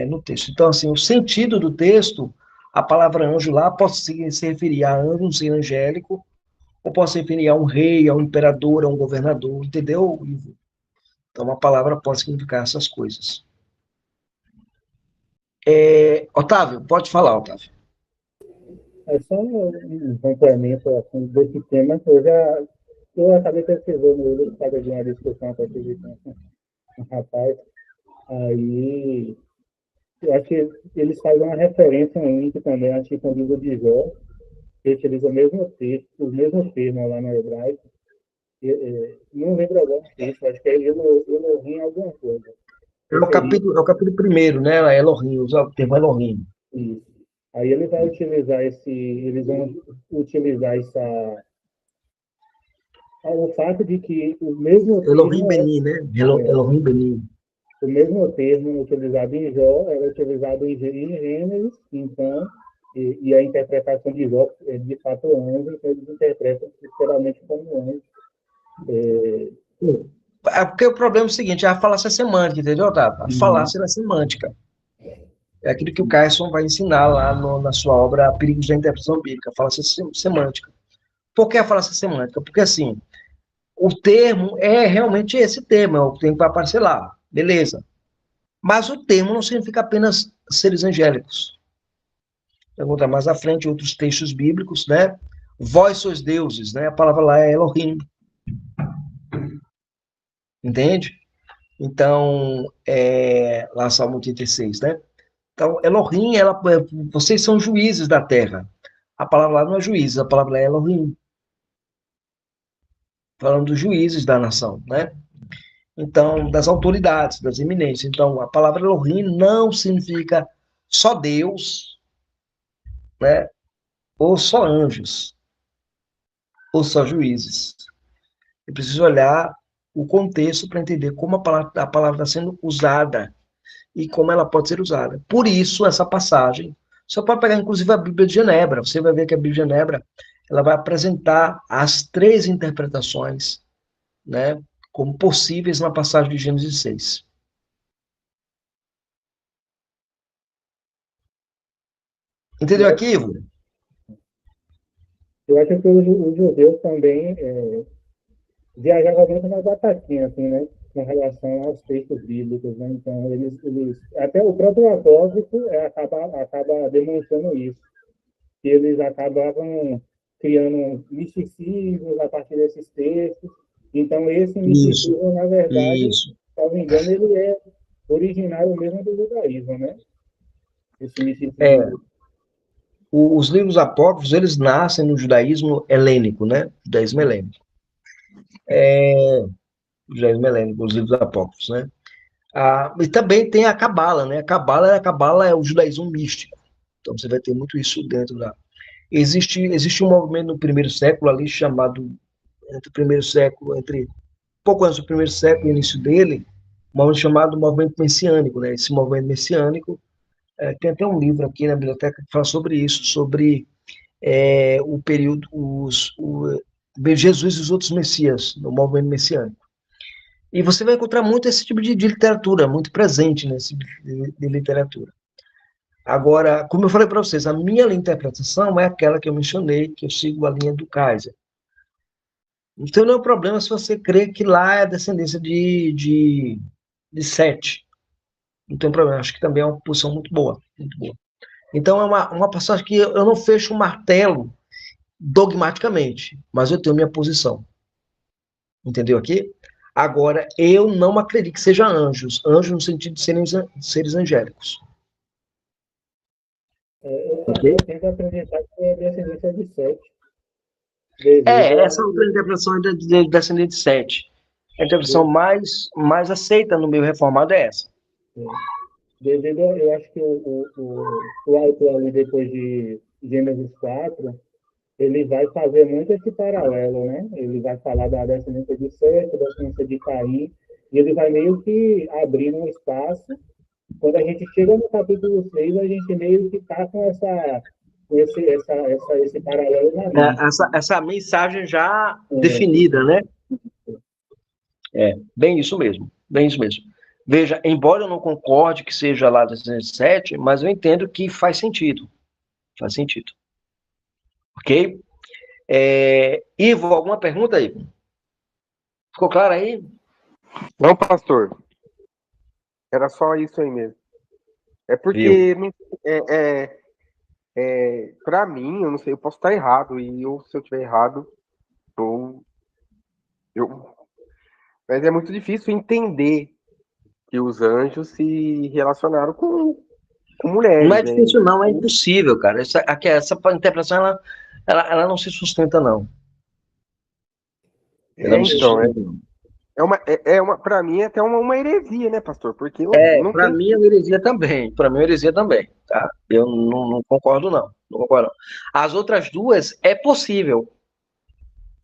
no texto. Então, assim, o sentido do texto, a palavra anjo lá pode se referir a anjo, um ser angélico, ou pode se referir a um rei, a um imperador, a um governador, entendeu, Ivo? Então, a palavra pode significar essas coisas. Otávio, pode falar, Otávio. É só um complemento assim, desse tema. Eu acabei pesquisando ele por causa de uma discussão que eu tive com um rapaz. Aí, eu acho que eles fazem uma referência única também, acho que com o livro de Jó, que utiliza o mesmo texto, os mesmos termos lá no hebraico. Não lembro agora o texto, acho que é Elohim alguma coisa. É o capítulo 1, né? Elohim, usa o termo Elohim. Isso. Aí eles vão utilizar o fato de que o mesmo Elohim termo, Beni, né? Elohim Beni. o mesmo termo utilizado em Jó era utilizado em Gênesis, então, e a interpretação de Jó é de fato anjo, então eles interpretam literalmente como anjo. Porque o problema é o seguinte, a falácia semântica, entendeu, Otávio? A falácia é semântica. É aquilo que o Carson vai ensinar lá na sua obra Perigos da Interpretação Bíblica, a falácia semântica. Por que a falácia semântica? Porque, assim, o termo é realmente esse termo, é o termo que vai aparecer lá, beleza. Mas o termo não significa apenas seres angélicos. Pergunta mais à frente, outros textos bíblicos, né? Vós sois deuses, né? A palavra lá é Elohim. Entende? Então, lá Salmo 86, né? Então, Elohim, vocês são juízes da terra. A palavra lá não é juízes, a palavra é Elohim, falando dos juízes da nação, né? Então, das autoridades, das eminências. Então, a palavra Elohim não significa só Deus, né? Ou só anjos, ou só juízes. Eu preciso olhar o contexto para entender como a palavra está sendo usada e como ela pode ser usada. Por isso, essa passagem, você pode pegar inclusive a Bíblia de Genebra, você vai ver que a Bíblia de Genebra ela vai apresentar as três interpretações, né, como possíveis na passagem de Gênesis 6. Entendeu aqui, Ivo? Eu acho que os judeus também viajavam muito na batatinha, assim, né? Com relação aos textos bíblicos, né? Então, até o próprio apóstolo acaba demonstrando isso, que eles acabavam criando misticismos a partir desses textos. Então, esse Isso, misticismo, na verdade, se isso. não me engano, ele é originário mesmo do judaísmo, né? Esse É, misticismo. os livros apócrifos, eles nascem no judaísmo helênico, né? Judaísmo helênico. Judaísmo helênico, os livros apócrifos, né? E também tem a Cabala, né? A Cabala é o judaísmo místico. Então você vai ter muito isso dentro da. Existe um movimento no primeiro século ali chamado entre o primeiro século, entre pouco antes do primeiro século e início dele, um movimento chamado movimento messiânico, né? Esse movimento messiânico tem até um livro aqui na biblioteca que fala sobre isso, sobre o período, Jesus e os outros messias, no movimento messiânico. E você vai encontrar muito esse tipo de literatura, muito presente nesse tipo de literatura. Agora, como eu falei para vocês, a minha interpretação é aquela que eu mencionei, que eu sigo a linha do Kaiser. Não tem nenhum problema se você crê que lá é a descendência de Sete. Não tem problema, acho que também é uma posição muito boa. Muito boa. Então, é uma passagem que eu não fecho o martelo dogmaticamente, mas eu tenho minha posição. Entendeu aqui? Agora, eu não acredito que seja anjos. Anjos no sentido de serem seres angélicos. Eu tento acreditar que é descendência de Sete, devido Essa outra interpretação de descendente de Sete. A interpretação mais aceita no meio reformado é essa. eu acho que o autor ali, depois de Gênesis 4, ele vai fazer muito esse paralelo, né? Ele vai falar da descendência de Sete, da descendência de Caim, e ele vai meio que abrir um espaço. Quando a gente chega no capítulo 6, a gente meio que está com esse paralelo na mente. Essa mensagem já definida, né? Bem isso mesmo. Bem isso mesmo. Veja, embora eu não concorde que seja lá 17, mas eu entendo que faz sentido. Faz sentido. Ok? Ivo, alguma pergunta aí? Ficou claro aí? Não, pastor. Era só isso aí mesmo. É porque para mim, eu não sei, eu posso estar errado, e se eu estiver errado, mas é muito difícil entender que os anjos se relacionaram com Não é mulheres, né? difícil, não, é impossível, cara. Essa interpretação ela não se sustenta, não. Ela não se sustenta, não. Para mim é até uma heresia, né, pastor? Porque não Para tem. mim é uma heresia também. Para mim é uma heresia também. Tá? Eu não concordo, não. Não concordo, não. As outras duas é possível.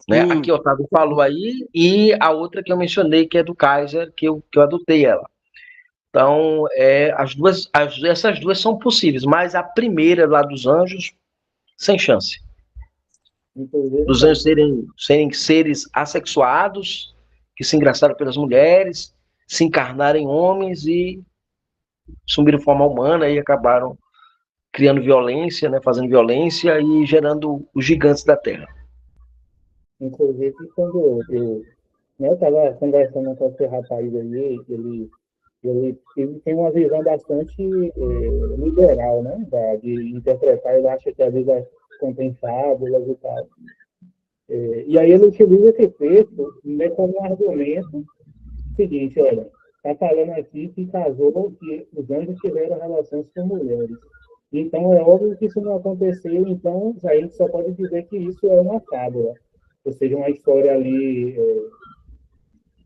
Né? A que o Otávio falou aí e a outra que eu mencionei, que é do Kaiser, que eu adotei ela. Então, essas duas são possíveis, mas a primeira lá dos anjos, sem chance. Dos anjos serem seres assexuados, que se engraçaram pelas mulheres, se encarnarem homens e assumiram forma humana e acabaram criando violência, né, fazendo violência e gerando os gigantes da Terra. Inclusive, quando eu estava conversando com esse rapaz aí, ele tem uma visão bastante liberal, né, de interpretar. Ele acha que às vezes contém fábulas e tal. E aí ele utiliza esse texto, né, como um argumento seguinte, olha, está falando aqui que casou, que os anjos tiveram relações com mulheres. Então, é óbvio que isso não aconteceu, então a gente só pode dizer que isso é uma fábula. Ou seja, uma história ali,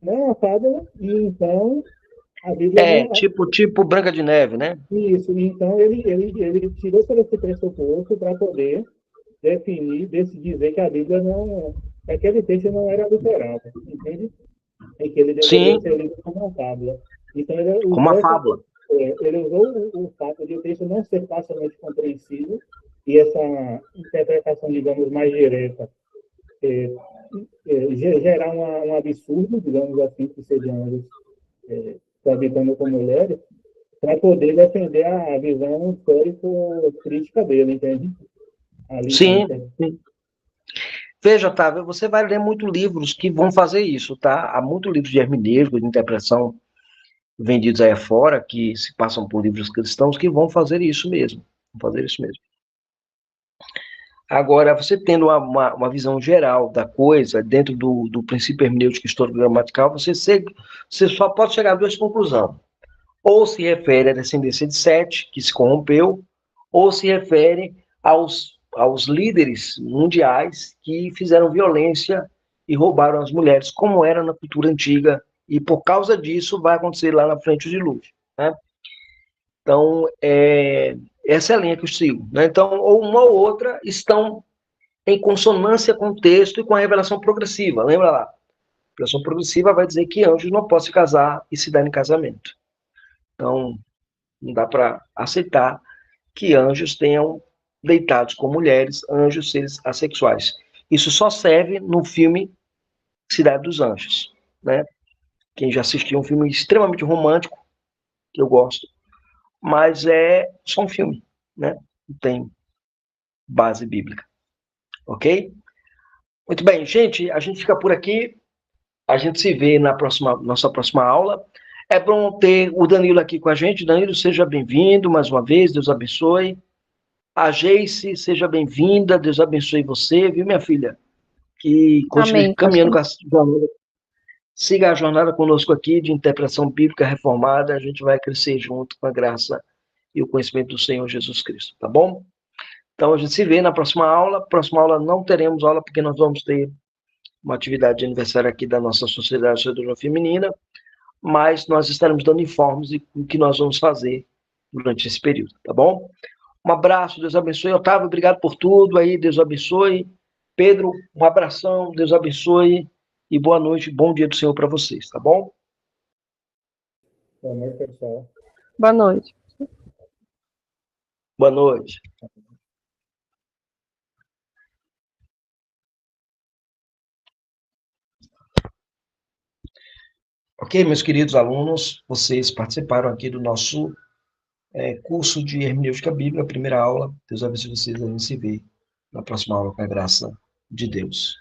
não é uma fábula, e então a Bíblia É, não. tipo Branca de Neve, né? Isso, então ele tirou por esse pressuposto para poder definir, dizer que a Bíblia não. Aquele texto não era literal, entende? E que ele deveria Sim, ser lido como uma fábula. Então, ele como usou, uma fábula. ele usou o fato de o texto não ser facilmente compreensível e essa interpretação, digamos, mais direta, é, gerar um absurdo, digamos assim, que seriam eles coabitando com mulheres, para poder defender a visão histórico-crítica dele, entende? Ali, Sim, então, sim. Veja, Otávio, você vai ler muitos livros que vão fazer isso, tá? Há muitos livros de hermenêutica, de interpretação vendidos aí fora, que se passam por livros cristãos, que vão fazer isso mesmo. Vão fazer isso mesmo. Agora, você tendo uma visão geral da coisa, dentro do princípio hermenêutico histórico-gramatical, você só pode chegar a duas conclusões. Ou se refere à descendência de Sete, que se corrompeu, ou se refere aos líderes mundiais que fizeram violência e roubaram as mulheres, como era na cultura antiga, e por causa disso vai acontecer lá na frente o dilúvio. Né? Então, essa é a linha que eu sigo. Né? Então, ou uma ou outra estão em consonância com o texto e com a revelação progressiva. Lembra lá? A revelação progressiva vai dizer que anjos não podem se casar e se dar em casamento. Então, não dá para aceitar que anjos tenham deitados com mulheres, anjos, seres assexuais. Isso só serve no filme Cidade dos Anjos. Né? Quem já assistiu um filme extremamente romântico, que eu gosto, mas é só um filme. Né? Não tem base bíblica. Ok? Muito bem, gente, a gente fica por aqui. A gente se vê na nossa próxima aula. É bom ter o Danilo aqui com a gente. Danilo, seja bem-vindo mais uma vez. Deus abençoe. A Geice, seja bem-vinda. Deus abençoe você, viu, minha filha? Que continue Amém, caminhando pastor. com a jornada. Siga a jornada conosco aqui de interpretação bíblica reformada. A gente vai crescer junto com a graça e o conhecimento do Senhor Jesus Cristo, tá bom? Então a gente se vê na próxima aula. Próxima aula não teremos aula porque nós vamos ter uma atividade de aniversário aqui da nossa Sociedade Sedutora Feminina, mas nós estaremos dando informes de o que nós vamos fazer durante esse período, tá bom? Um abraço, Deus abençoe. Otávio, obrigado por tudo aí, Deus abençoe. Pedro, um abração, Deus abençoe e boa noite, bom dia do Senhor para vocês, tá bom? boa noite, pessoal. Boa noite. Boa noite. Ok, meus queridos alunos, vocês participaram aqui do nosso curso de Hermenêutica Bíblica, primeira aula. Deus abençoe vocês, a gente se vê na próxima aula com a graça de Deus.